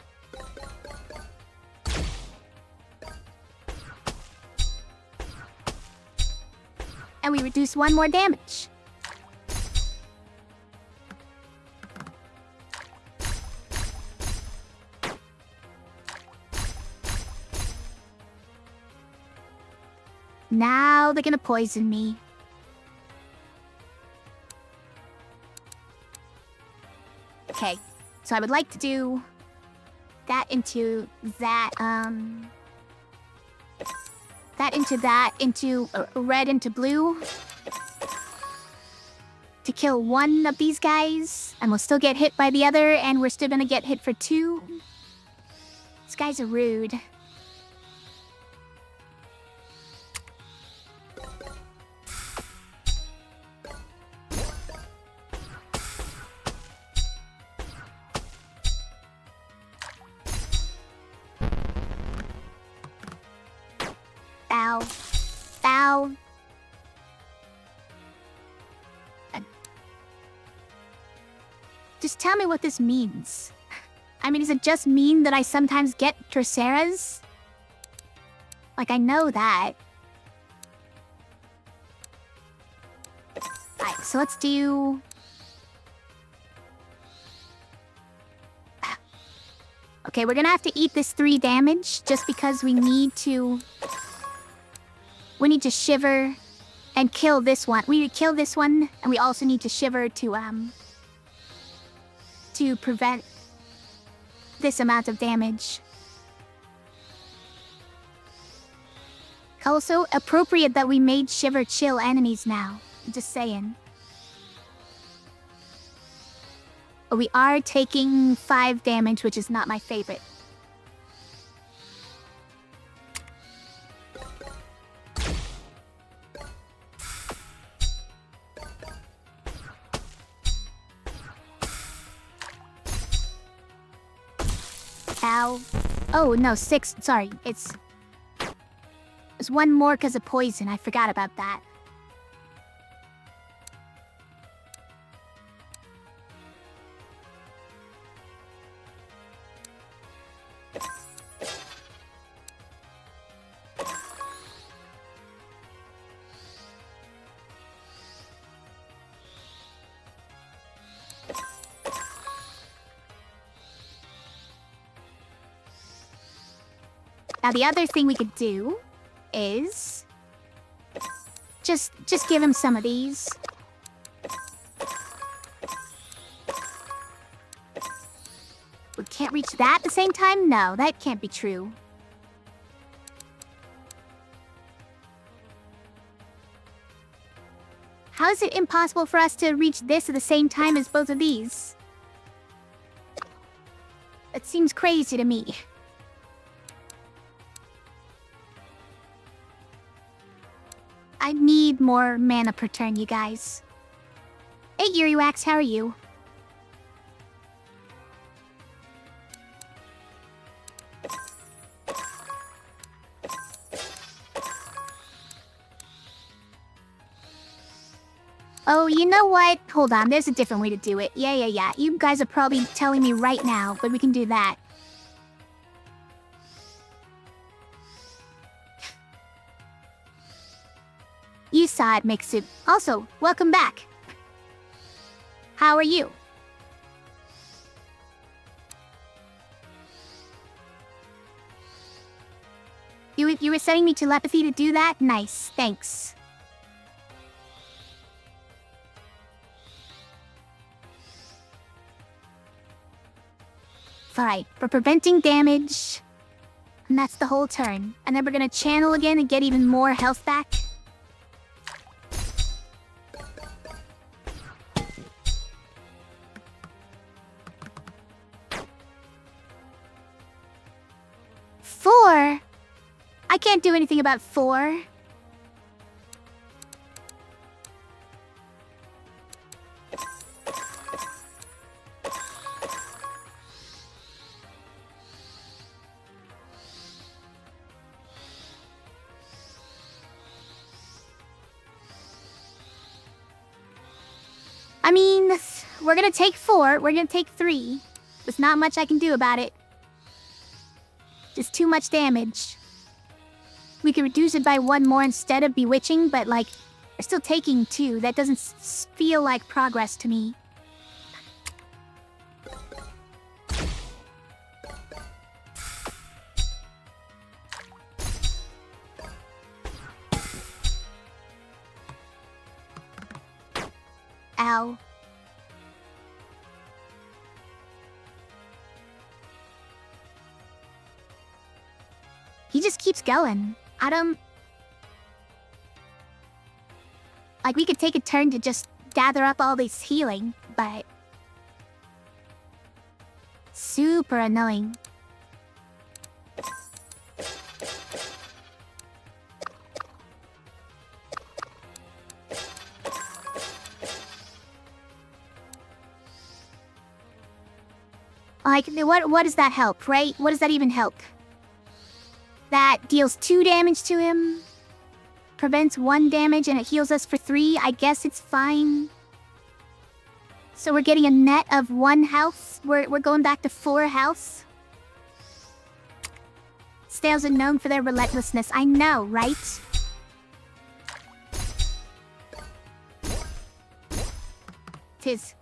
And we reduce 1 more damage. Now they're gonna poison me. Okay, so I would like to do that into that, that into that, into red into blue. to kill one of these guys, and we'll still get hit by the other, and we're still gonna get hit for 2. These guys are rude. Ow. Ow. Just tell me what this means. I mean, does it just mean that I sometimes get Terceras? Like, I know that. Alright, so let's do... Okay, we're gonna have to eat this 3 damage just because we need to... We need to shiver and kill this one. We need to kill this one, and we also need to shiver to prevent this amount of damage. Also, appropriate that we made Shiver chill enemies now. Just saying. But we are taking 5 damage, which is not my favorite. Ow. Oh, no, 6. Sorry, it's 1 more because of poison. I forgot about that. Now, the other thing we could do is just give him some of these. We can't reach that at the same time? No, that can't be true. How is it impossible for us to reach this at the same time as both of these? That seems crazy to me. I need more mana per turn, you guys. Hey, Yuriwax, how are you? Oh, you know what? Hold on, there's a different way to do it. Yeah. You guys are probably telling me right now, but we can do that. You saw it, Mixu. Also, welcome back. How are you? You were sending me telepathy to do that? Nice, thanks. Alright, we're preventing damage. And that's the whole turn. And then we're gonna channel again and get even more health back. Four? I can't do anything about 4. I mean, we're gonna take 4, we're gonna take 3. There's not much I can do about it. Just too much damage. We could reduce it by 1 more instead of bewitching, but like, we're still taking 2. That doesn't feel like progress to me. Ow. He just keeps going. I don't... Like, we could take a turn to just gather up all this healing, but super annoying. Like, what does that help, right? What does that even help? That deals 2 damage to him, prevents 1 damage, and it heals us for 3. I guess it's fine. So we're getting a net of 1 health. We're going back to 4 health. Snails are known for their relentlessness. I know, right? Tis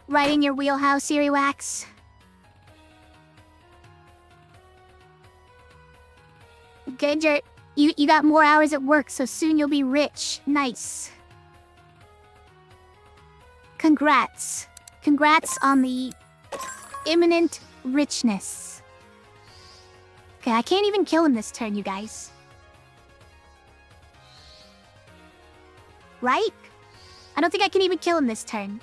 right in your wheelhouse, Eriwax. Good, you got more hours at work, so soon you'll be rich. Nice. Congrats. Congrats on the imminent richness. Okay, I can't even kill him this turn, you guys. Right? I don't think I can even kill him this turn.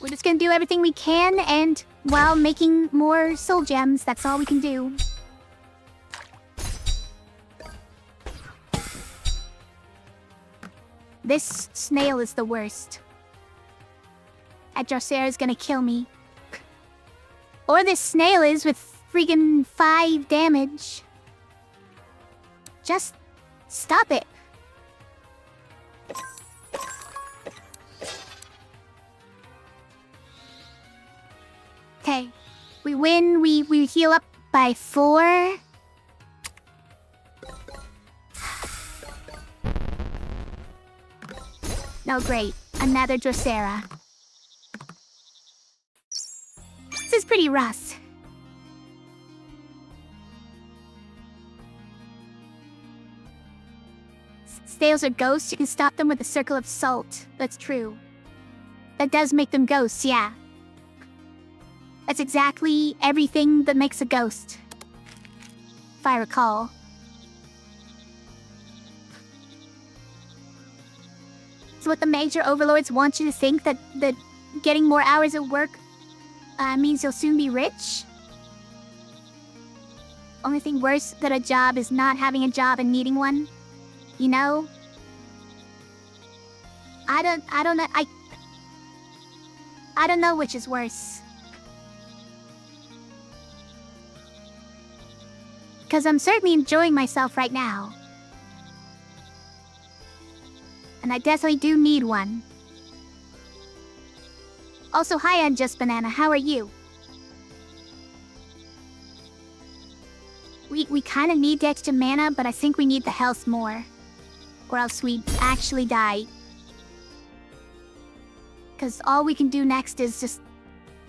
We're just gonna do everything we can, and while making more soul gems, that's all we can do. This snail is the worst. That Drosera is gonna kill me. Or this snail is with freaking 5 damage. Just stop it. Okay, we win, we heal up by 4. No, great. Another Drosera. This is pretty rough. Snails are ghosts, you can stop them with a circle of salt. That's true. That does make them ghosts, yeah. That's exactly everything that makes a ghost, if I recall. So what the major overlords want you to think, that getting more hours at work means you'll soon be rich? Only thing worse than a job is not having a job and needing one. You know? I don't know which is worse. Because I'm certainly enjoying myself right now. And I definitely do need one. Also, hi, Unjust Banana, how are you? We kind of need the extra mana, but I think we need the health more. Or else we actually die. Because all we can do next is just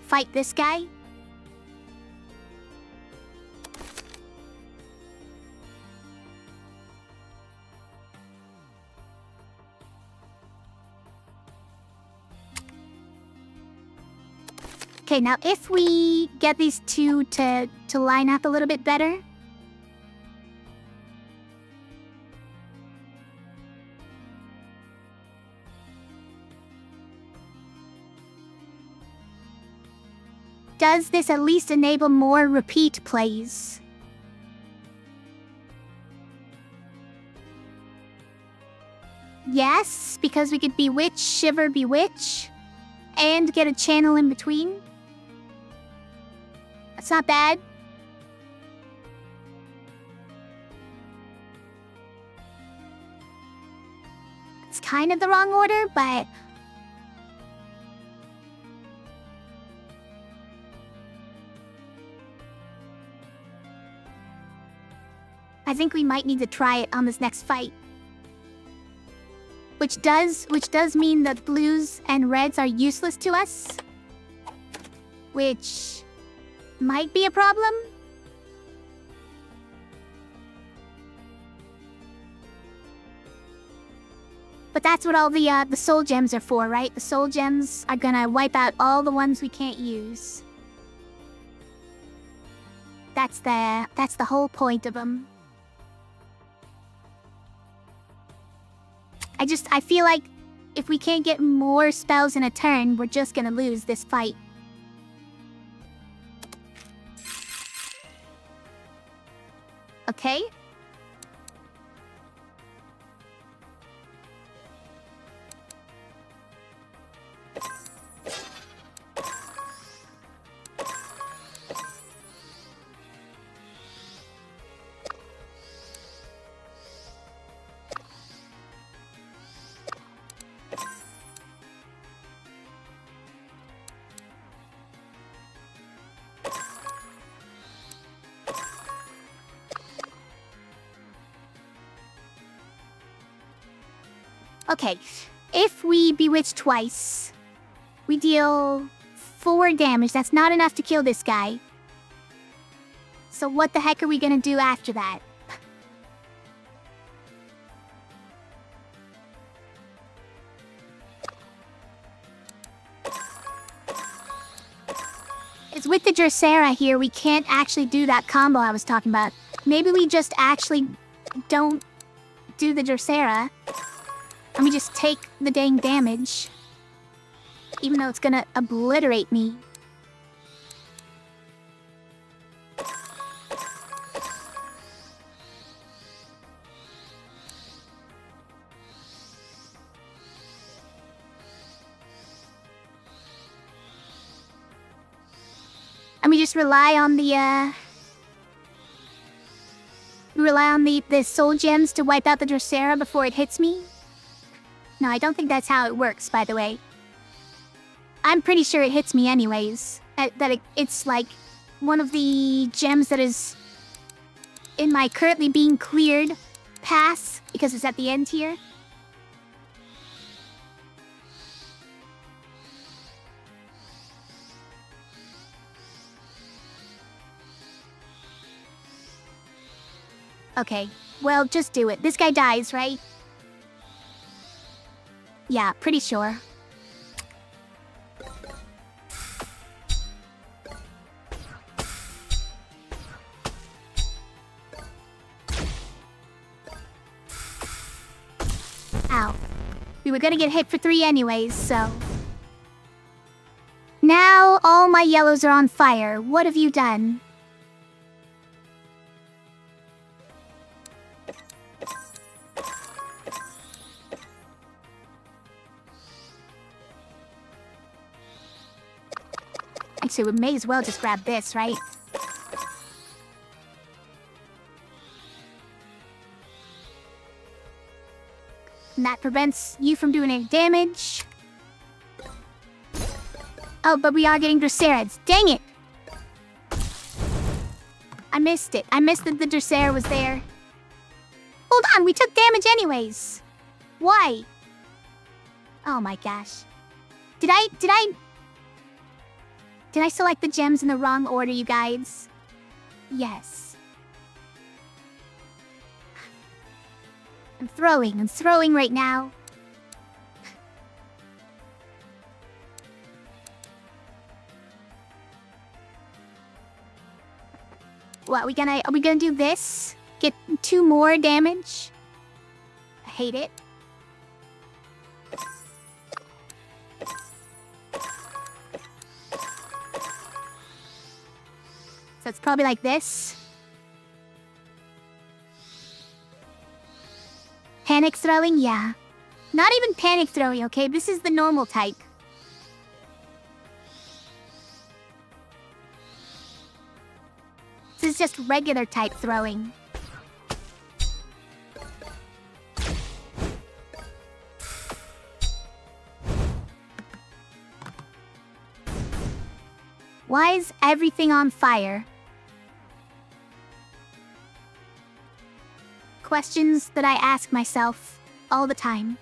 fight this guy. Okay, now if we get these two to line up a little bit better. Does this at least enable more repeat plays? Yes, because we could Bewitch, Shiver, Bewitch, and get a channel in between. That's not bad. It's kind of the wrong order, but I think we might need to try it on this next fight. Which does mean that blues and reds are useless to us. Which might be a problem. But that's what all the soul gems are for, right? The soul gems are gonna wipe out all the ones we can't use. That's the whole point of them. I feel like if we can't get more spells in a turn, we're just gonna lose this fight. Okay. Okay, if we bewitch twice, we deal 4 damage. That's not enough to kill this guy. So what the heck are we gonna do after that? It's with the Drosera here, we can't actually do that combo I was talking about. Maybe we just actually don't do the Drosera. And we just take the dang damage. Even though it's gonna obliterate me. And we just rely on the soul gems to wipe out the Drosera before it hits me? No, I don't think that's how it works, by the way. I'm pretty sure it hits me anyways. It's like one of the gems that is in my currently being cleared pass, because it's at the end here. Okay, well, just do it. This guy dies, right? Yeah, pretty sure. Ow. We were gonna get hit for 3 anyways, so... Now all my yellows are on fire. What have you done? Actually, we may as well just grab this, right? And that prevents you from doing any damage. Oh, but we are getting Droserids. Dang it! I missed it. I missed that the Drosera was there. Hold on, we took damage anyways. Why? Oh my gosh. Did I select the gems in the wrong order, you guys? Yes. I'm throwing right now. What, are we gonna do this? Get 2 more damage? I hate it. So it's probably like this. Panic throwing? Yeah. Not even panic throwing, okay? This is the normal type. This is just regular type throwing. Why is everything on fire? Questions that I ask myself all the time.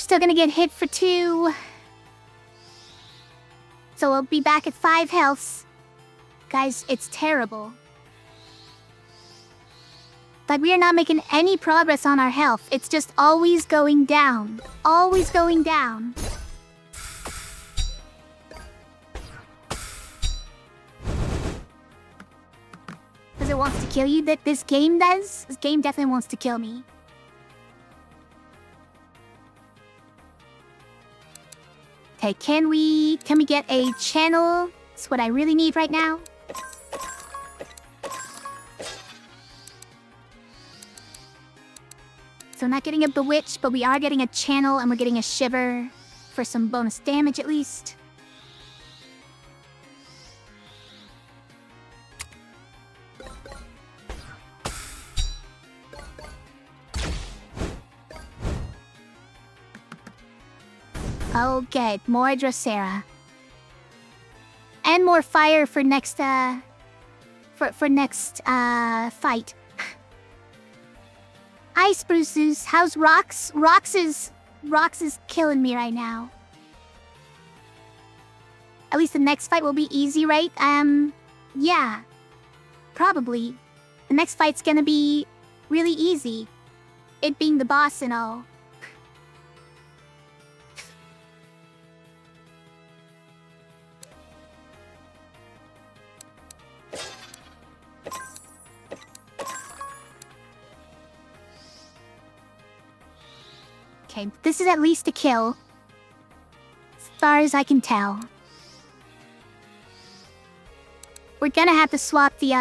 still gonna get hit for 2. So we'll be back at 5 healths. Guys, it's terrible. Like, we are not making any progress on our health. It's just always going down. Always going down. Because it wants to kill you, that this game does? This game definitely wants to kill me. Okay, can we get a channel? That's what I really need right now. So not getting a Bewitch, but we are getting a channel and we're getting a Shiver for some bonus damage at least. Okay, more Drosera. And more fire for next, for next, fight. Ice Bruises, how's Rox? Rox is killing me right now. At least the next fight will be easy, right? Yeah. Probably. The next fight's gonna be really easy. It being the boss and all. Okay, this is at least a kill. As far as I can tell. We're gonna have to swap the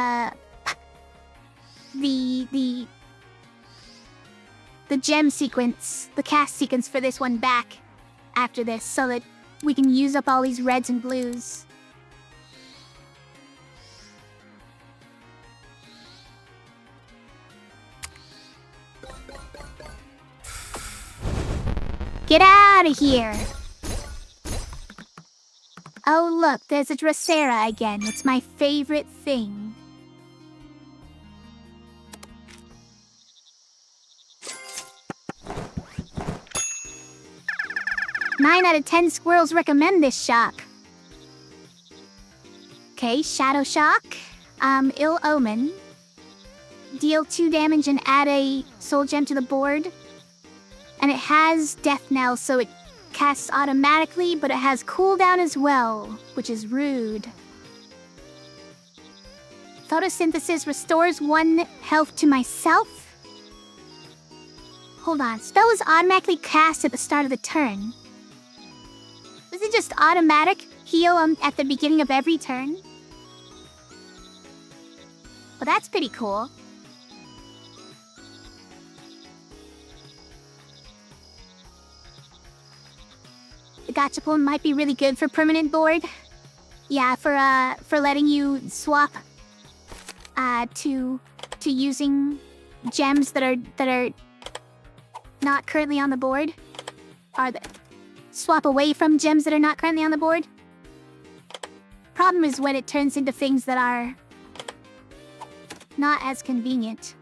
gem sequence, the cast sequence for this one back after this, so that we can use up all these reds and blues. Get out of here! Oh look, there's a Drosera again. It's my favorite thing. Nine out of 10 squirrels recommend this shock. Okay, Shadow Shock. Ill Omen. Deal 2 damage and add a soul gem to the board. And it has Death Knell, so it casts automatically, but it has cooldown as well, which is rude. Photosynthesis restores 1 health to myself? Hold on, spell is automatically cast at the start of the turn. Is it just automatic heal at the beginning of every turn? Well, that's pretty cool. The Gachapon might be really good for permanent board. Yeah, for letting you swap to using gems that are not currently on the board. Swap away from gems that are not currently on the board. Problem is when it turns into things that are not as convenient.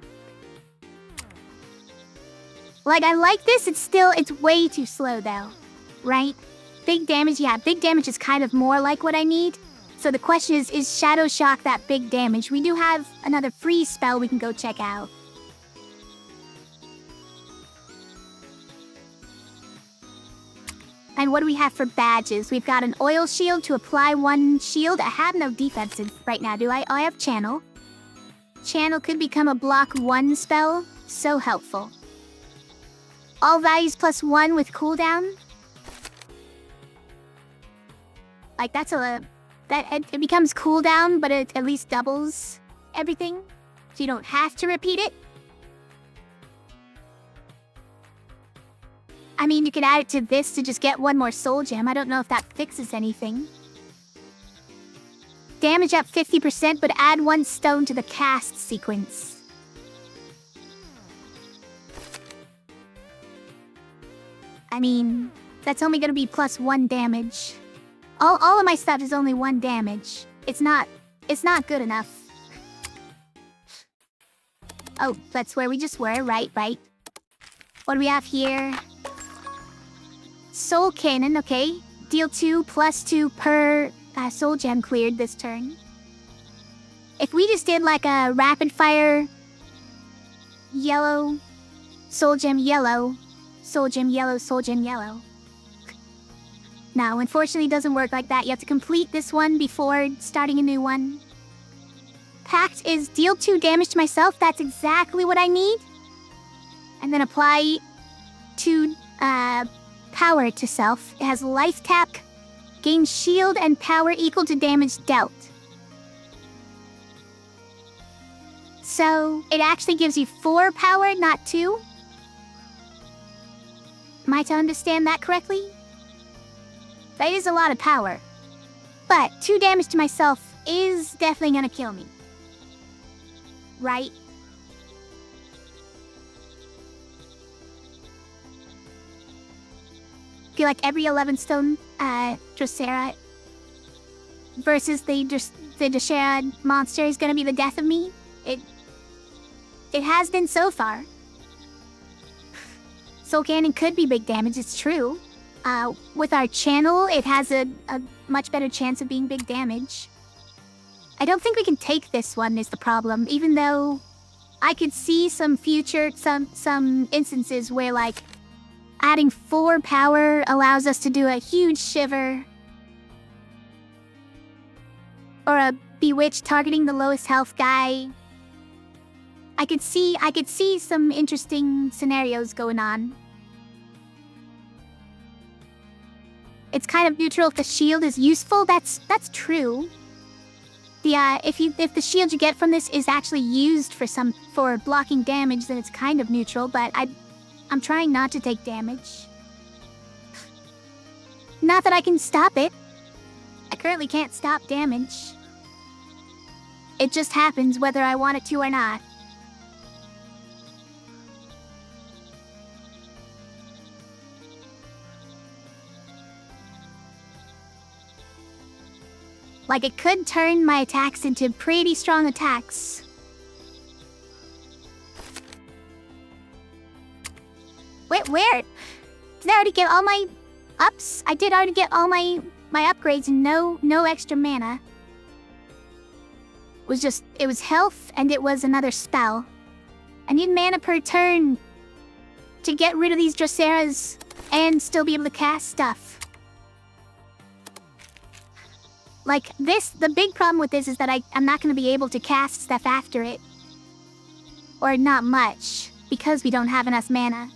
Like, I like this, it's way too slow though, right? Big damage, yeah, big damage is kind of more like what I need. So the question is Shadow Shock that big damage? We do have another free spell we can go check out. And what do we have for badges? We've got an oil shield to apply 1 shield. I have no defensive right now, do I? Oh, I have channel. Channel could become a block 1 spell. So helpful. All values +1 with cooldown. Like, that's it becomes cooldown, but it at least doubles everything. So you don't have to repeat it. I mean, you could add it to this to just get 1 more soul gem. I don't know if that fixes anything. Damage up 50%, but add 1 stone to the cast sequence. I mean, that's only gonna be +1 damage. All of my stuff is only 1 damage. It's not good enough. Oh, that's where we just were, right. What do we have here? Soul Cannon, okay. Deal 2 plus 2 per soul gem cleared this turn. If we just did like a rapid fire yellow, soul gem yellow, soul gem yellow, soul gem yellow. No, unfortunately it doesn't work like that. You have to complete this one before starting a new one. Pact is deal 2 damage to myself. That's exactly what I need. And then apply 2 power to self. It has life tap, gain shield and power equal to damage dealt. So it actually gives you 4 power, not 2. Am I to understand that correctly? That is a lot of power. But 2 damage to myself is definitely gonna kill me. Right? I feel like every 11 stone Drosera versus the Drosera monster is gonna be the death of me. It has been so far. Soul Cannon could be big damage, it's true. With our channel, it has a much better chance of being big damage. I don't think we can take this one is the problem, even though I could see some instances where like adding 4 power allows us to do a huge shiver. Or a Bewitch targeting the lowest health guy. I could see some interesting scenarios going on. It's kind of neutral if the shield is useful. That's true. If the shield you get from this is actually used for blocking damage, then it's kind of neutral. But I'm trying not to take damage. Not that I can stop it. I currently can't stop damage. It just happens whether I want it to or not. Like, it could turn my attacks into pretty strong attacks. Wait, where? Did I already get all my ups? I did already get all my upgrades and no extra mana. It was health and it was another spell. I need mana per turn to get rid of these Droseras and still be able to cast stuff. Like, the big problem with this is that I'm not going to be able to cast stuff after it. Or not much, because we don't have enough mana.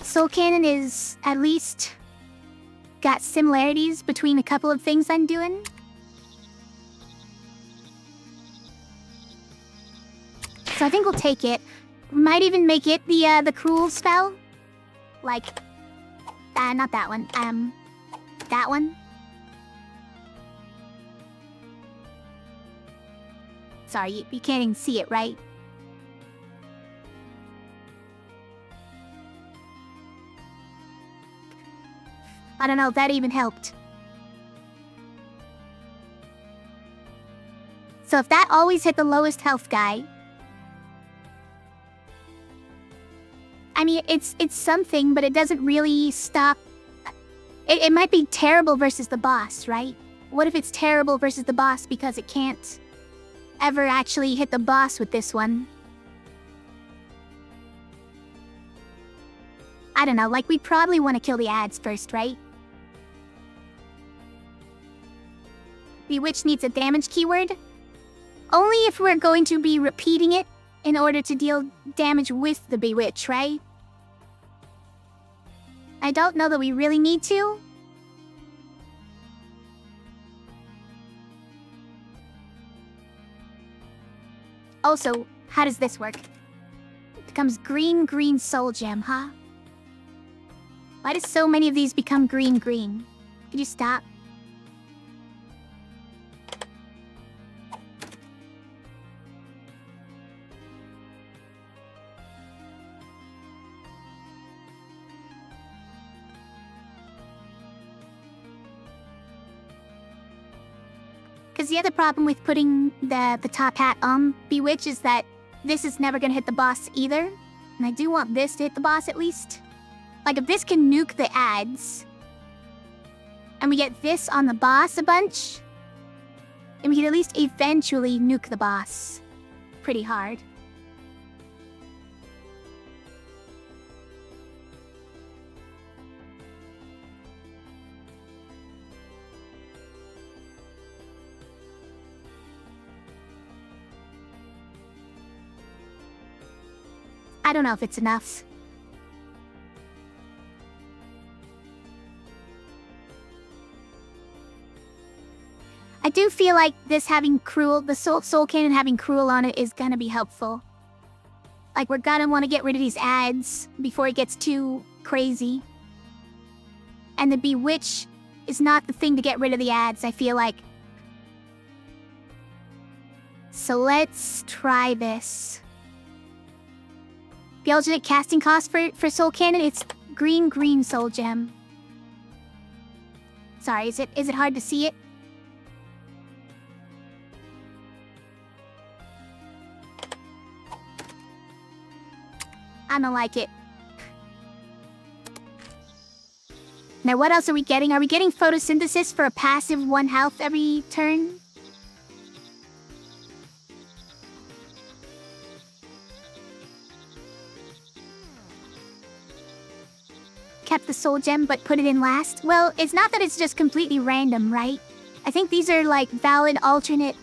Soul Cannon is, at least, got similarities between a couple of things I'm doing. So I think we'll take it. Might even make it the cruel spell. Like... not that one. That one. Sorry, you can't even see it, right? I don't know if that even helped. So if that always hit the lowest health guy... I mean, it's something, but it doesn't really stop... It might be terrible versus the boss, right? What if it's terrible versus the boss because it can't ever actually hit the boss with this one? I don't know, like, we probably want to kill the ads first, right? Bewitch needs a damage keyword. Only if we're going to be repeating it in order to deal damage with the Bewitch, right? I don't know that we really need to. Also, how does this work? It becomes green soul gem, huh? Why do so many of these become green? Could you stop? Because the other problem with putting the top hat on Bewitch is that this is never going to hit the boss either. And I do want this to hit the boss at least. Like, if this can nuke the ads, and we get this on the boss a bunch, then we can at least eventually nuke the boss. Pretty hard. I don't know if it's enough. I do feel like this having Cruel, the Soul Cannon having Cruel on it is gonna be helpful. Like, we're gonna want to get rid of these ads before it gets too crazy. And the Bewitch is not the thing to get rid of the ads, I feel like. So let's try this. The alternate casting cost for Soul Cannon, it's green Soul Gem. Sorry, is it hard to see it? I don't like it. Now what else are we getting? Are we getting photosynthesis for a passive 1 health every turn? Kept the soul gem but put it in last? Well, it's not that it's just completely random, right? I think these are like valid alternate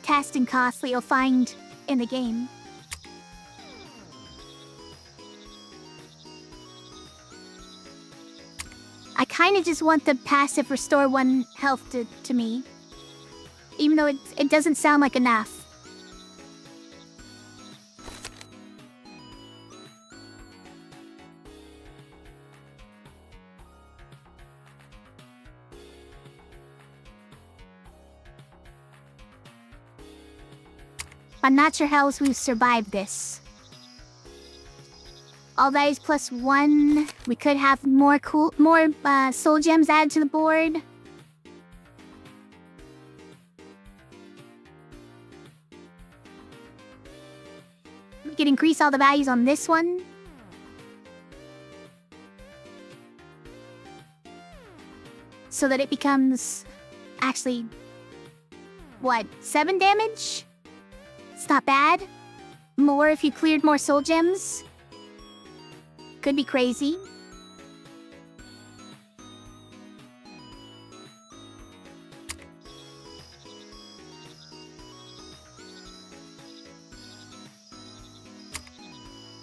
casting costs that you'll find in the game. I kind of just want the passive restore 1 health to me. Even though it doesn't sound like enough. I'm not sure how else we've survived this. All that is +1. We could have more soul gems added to the board. We could increase all the values on this one. So that it becomes actually, what, 7 damage? It's not bad. More if you cleared more soul gems. Could be crazy.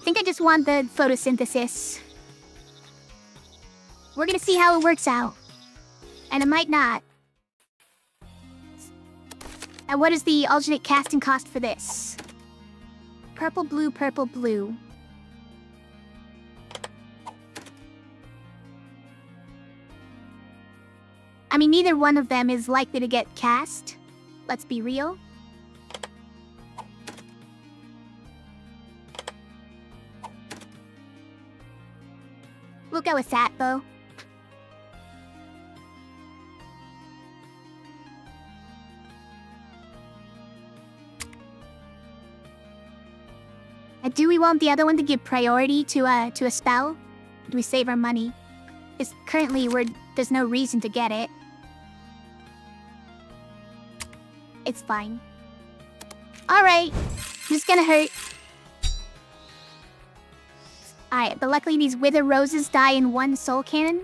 I think I just want the photosynthesis. We're gonna see how it works out. And it might not. And what is the alternate casting cost for this? Purple, blue, purple, blue. I mean, neither one of them is likely to get cast. Let's be real. We'll go with that, though. Do we want the other one to give priority to a spell? Do we save our money? Because currently there's no reason to get it. It's fine. Alright. This is gonna hurt. Alright, but luckily these Wither Roses die in 1 Soul Cannon.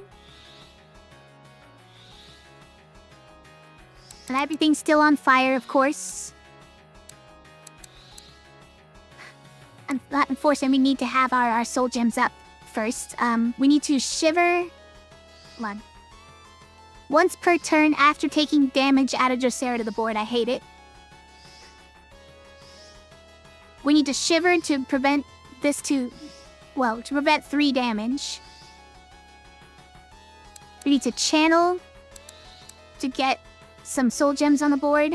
And everything's still on fire, of course. Unfortunately, we need to have our soul gems up first. We need to shiver. Hold on. Once per turn after taking damage, add a Drosera to the board. I hate it. We need to shiver to prevent this to prevent 3 damage. We need to channel to get some soul gems on the board.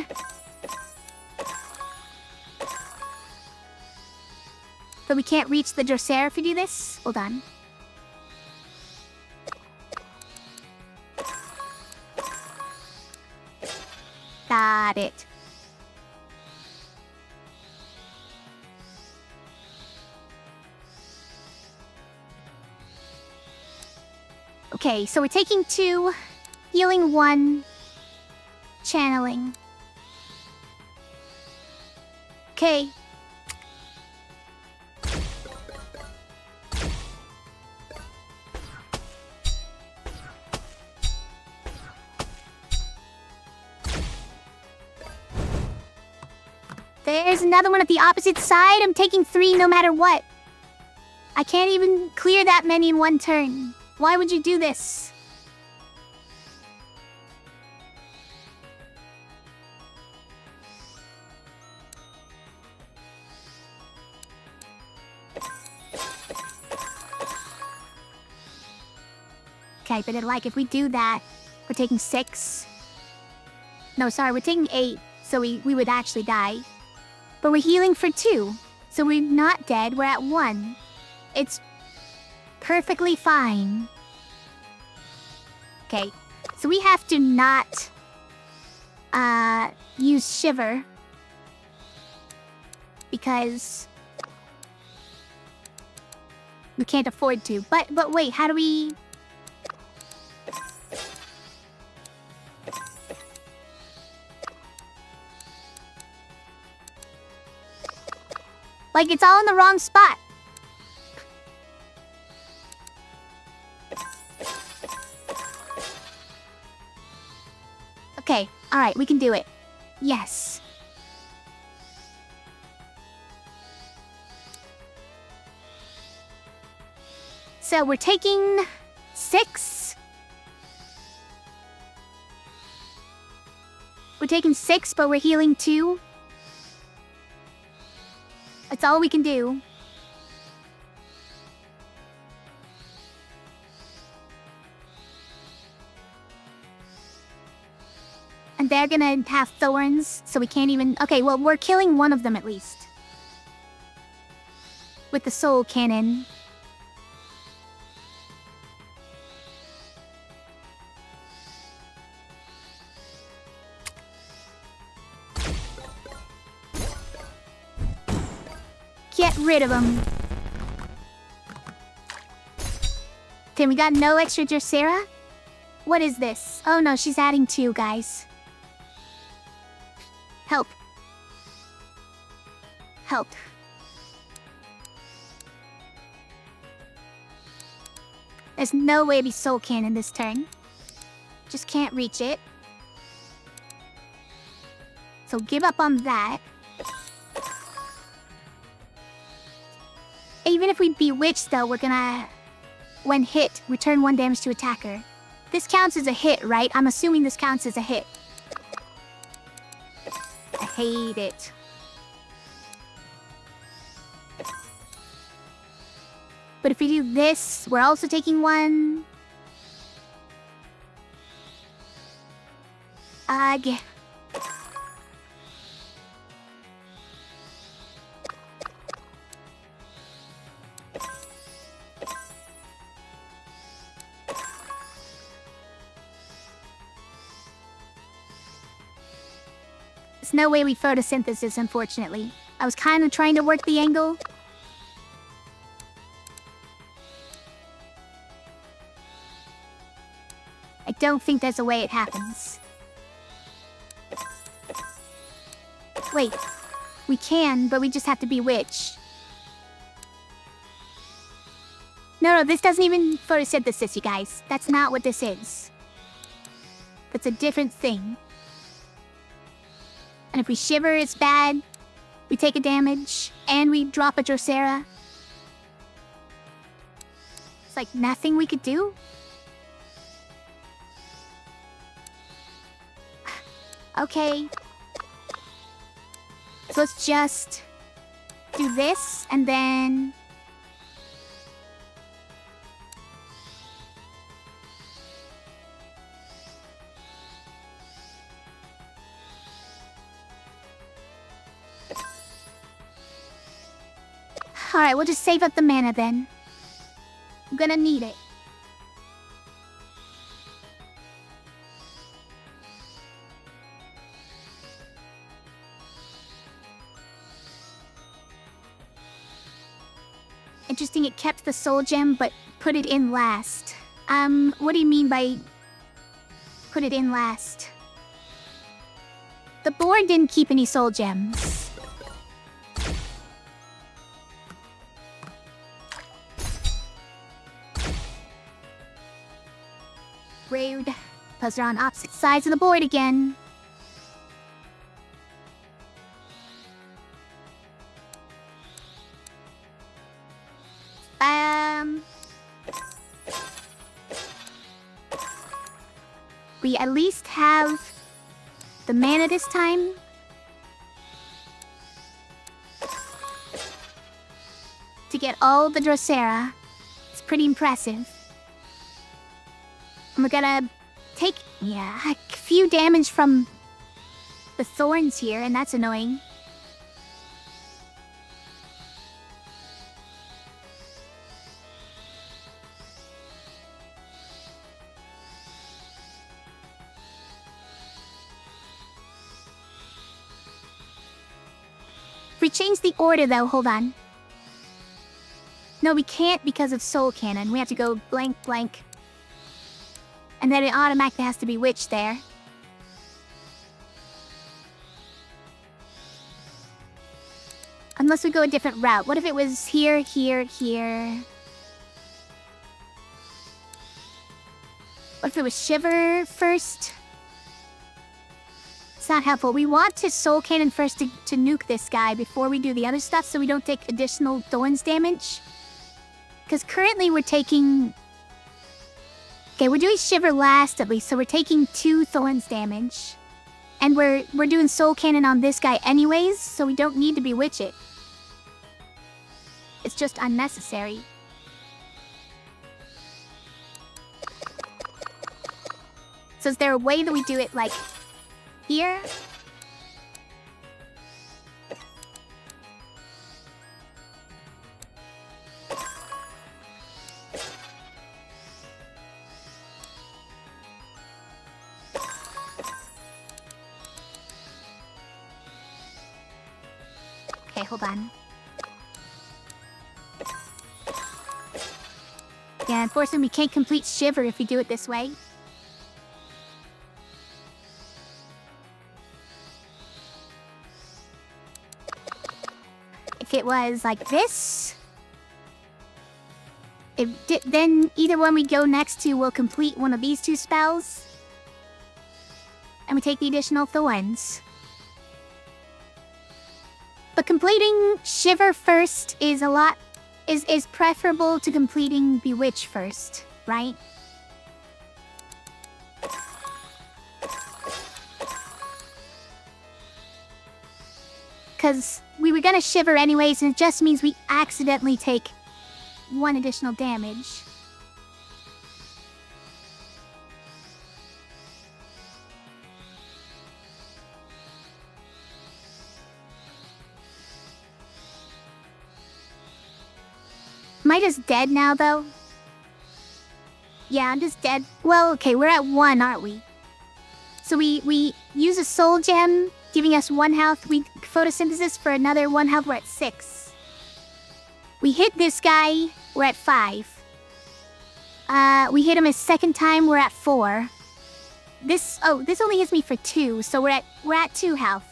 But we can't reach the Drosera if we do this. Hold on. Got it. Okay, so we're taking 2, healing 1, channeling. Okay. There's another one at the opposite side. I'm taking 3 no matter what. I can't even clear that many in one turn. Why would you do this? Okay, but like if we do that, we're taking 6. No, sorry, we're taking 8, so we would actually die. But we're healing for 2, so we're not dead, we're at 1. It's perfectly fine. Okay, so we have to not use Shiver because we can't afford to. But wait, how do we? Like, it's all in the wrong spot. Okay, alright, we can do it. Yes. So we're taking 6. We're taking 6, but we're healing 2. That's all we can do. And they're gonna have thorns, so we can't even... Okay, well, we're killing one of them at least. With the soul cannon. Get rid of him. Then we got no extra Drosera? What is this? Oh no, she's adding 2, guys. Help. Help. There's no way to be Soul Cannon this turn. Just can't reach it. So give up on that. Even if we Bewitch, though, we're gonna, when hit, return 1 damage to attacker. This counts as a hit, right? I'm assuming this counts as a hit. I hate it. But if we do this, we're also taking 1. Ugh. There's no way we photosynthesis, unfortunately. I was kind of trying to work the angle. I don't think there's a way it happens. Wait. We can, but we just have to Bewitch. No, this doesn't even photosynthesis, you guys. That's not what this is. That's a different thing. And if we Shiver, it's bad. We take a damage, and we drop a Drosera. It's like nothing we could do. Okay. So let's just do this, and then... Alright, we'll just save up the mana then. I'm gonna need it. Interesting, it kept the soul gem, but put it in last. What do you mean by put it in last? The board didn't keep any soul gems. Rude. Puzzles are on opposite sides of the board again. We at least have the mana this time. To get all the Drosera. It's pretty impressive. And we're gonna take, a few damage from the thorns here, and that's annoying. If we change the order though, hold on. No, we can't because of Soul Cannon. We have to go blank, blank. And then it automatically has to be Witch there. Unless we go a different route. What if it was here, here, here? What if it was Shiver first? It's not helpful. We want to Soul Cannon first to nuke this guy before we do the other stuff so we don't take additional Thorns damage. Because currently we're taking... Okay, we're doing Shiver last at least, so we're taking 2 Thorns damage. And we're doing Soul Cannon on this guy anyways, so we don't need to bewitch it. It's just unnecessary. So is there a way that we do it, like, here? Okay, hold on. Yeah, unfortunately we can't complete Shiver if we do it this way. If it was like this, then either one we go next to will complete one of these 2 spells. And we take the additional Thorns. But completing Shiver first is is preferable to completing Bewitch first, right? Because we were gonna Shiver anyways, and it just means we accidentally take 1 additional damage. Am I just dead now, though? Yeah, I'm just dead. Well, okay, we're at 1, aren't we? So we use a Soul Gem, giving us 1 health. We photosynthesis for another 1 health, we're at 6. We hit this guy, we're at 5. We hit him a second time, we're at 4. This only hits me for 2, so we're at 2 health.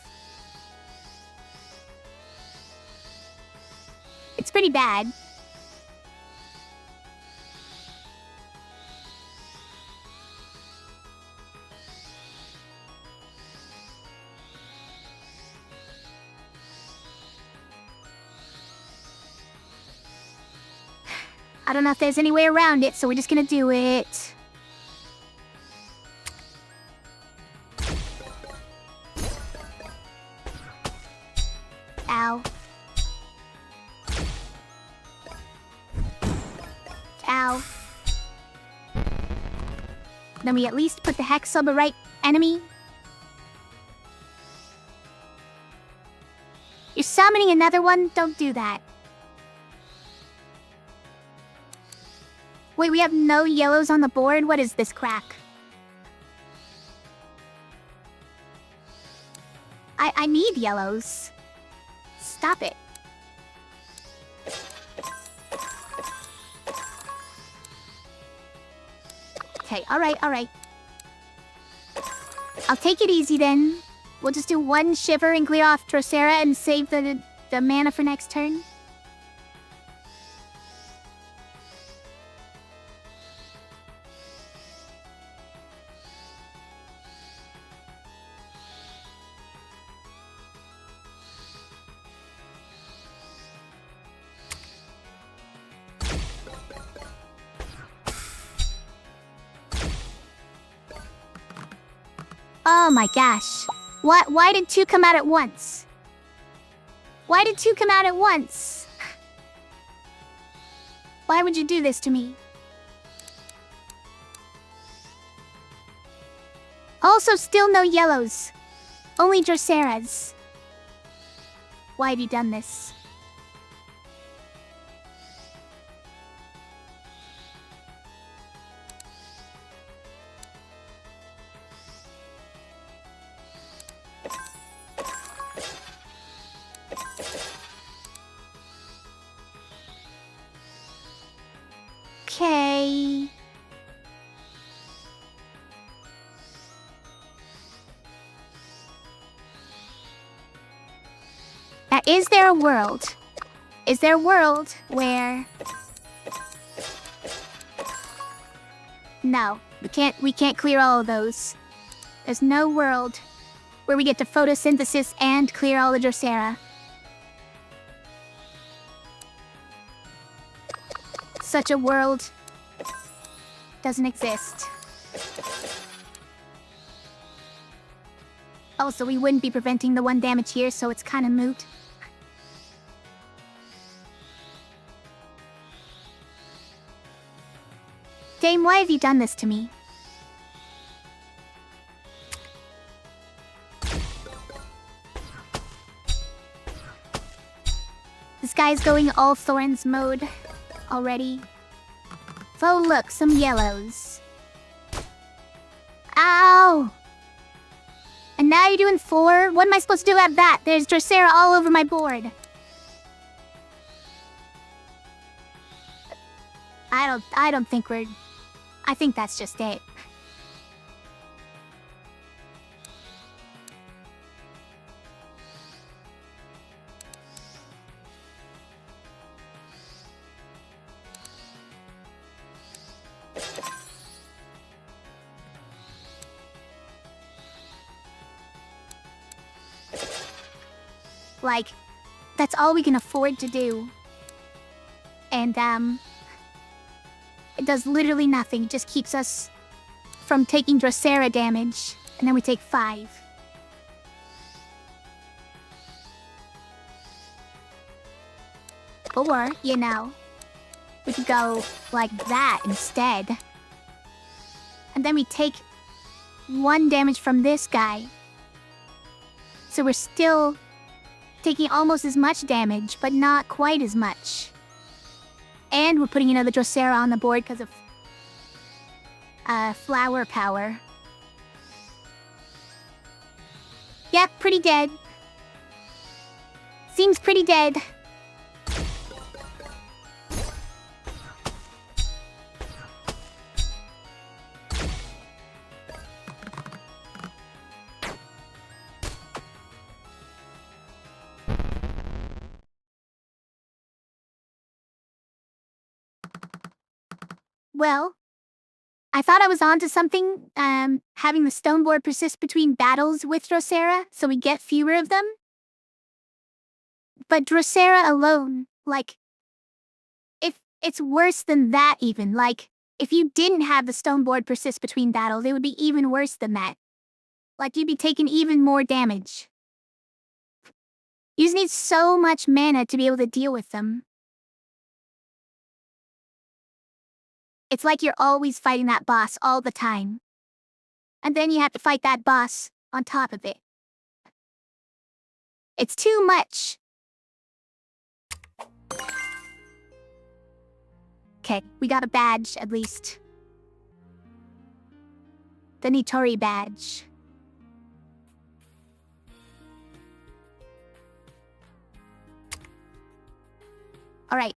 It's pretty bad. I don't know if there's any way around it, so we're just gonna do it. Ow. Ow. Then we at least put the Hex on the right enemy. You're summoning another one? Don't do that. Wait, we have no yellows on the board? What is this crack? I need yellows. Stop it. Okay, alright. I'll take it easy then. We'll just do one shiver and clear off Drosera and save the mana for next turn. Oh my gosh. Why did two come out at once? Why did two come out at once? Why would you do this to me? Also, still no yellows. Only Droseras. Why have you done this? Okay. Now, is there a world? Is there a world where... No, we can't clear all of those. There's no world where we get to photosynthesis and clear all the Drosera. Such a world doesn't exist. Also, we wouldn't be preventing the 1 damage here, so it's kind of moot. Dame, why have you done this to me? This guy's going all Thorns mode already. Oh, look, some yellows. Ow! And now you're doing 4? What am I supposed to do about that? There's Drosera all over my board. I don't think we're... I think that's just it. Like, that's all we can afford to do. And, it does literally nothing. It just keeps us from taking Drosera damage. And then we take 5. Or, you know, we could go like that instead. And then we take 1 damage from this guy. So we're still taking almost as much damage, but not quite as much. And we're putting another Drosera on the board because of flower power. Yep, pretty dead. Seems pretty dead. Well, I thought I was onto something, having the stone board persist between battles with Drosera, so we get fewer of them. But Drosera alone, like, if it's worse than that even, like, if you didn't have the stone board persist between battles, it would be even worse than that. Like, you'd be taking even more damage. You just need so much mana to be able to deal with them. It's like you're always fighting that boss all the time. And then you have to fight that boss on top of it. It's too much. Okay, we got a badge, at least. The Nitori badge. Alright.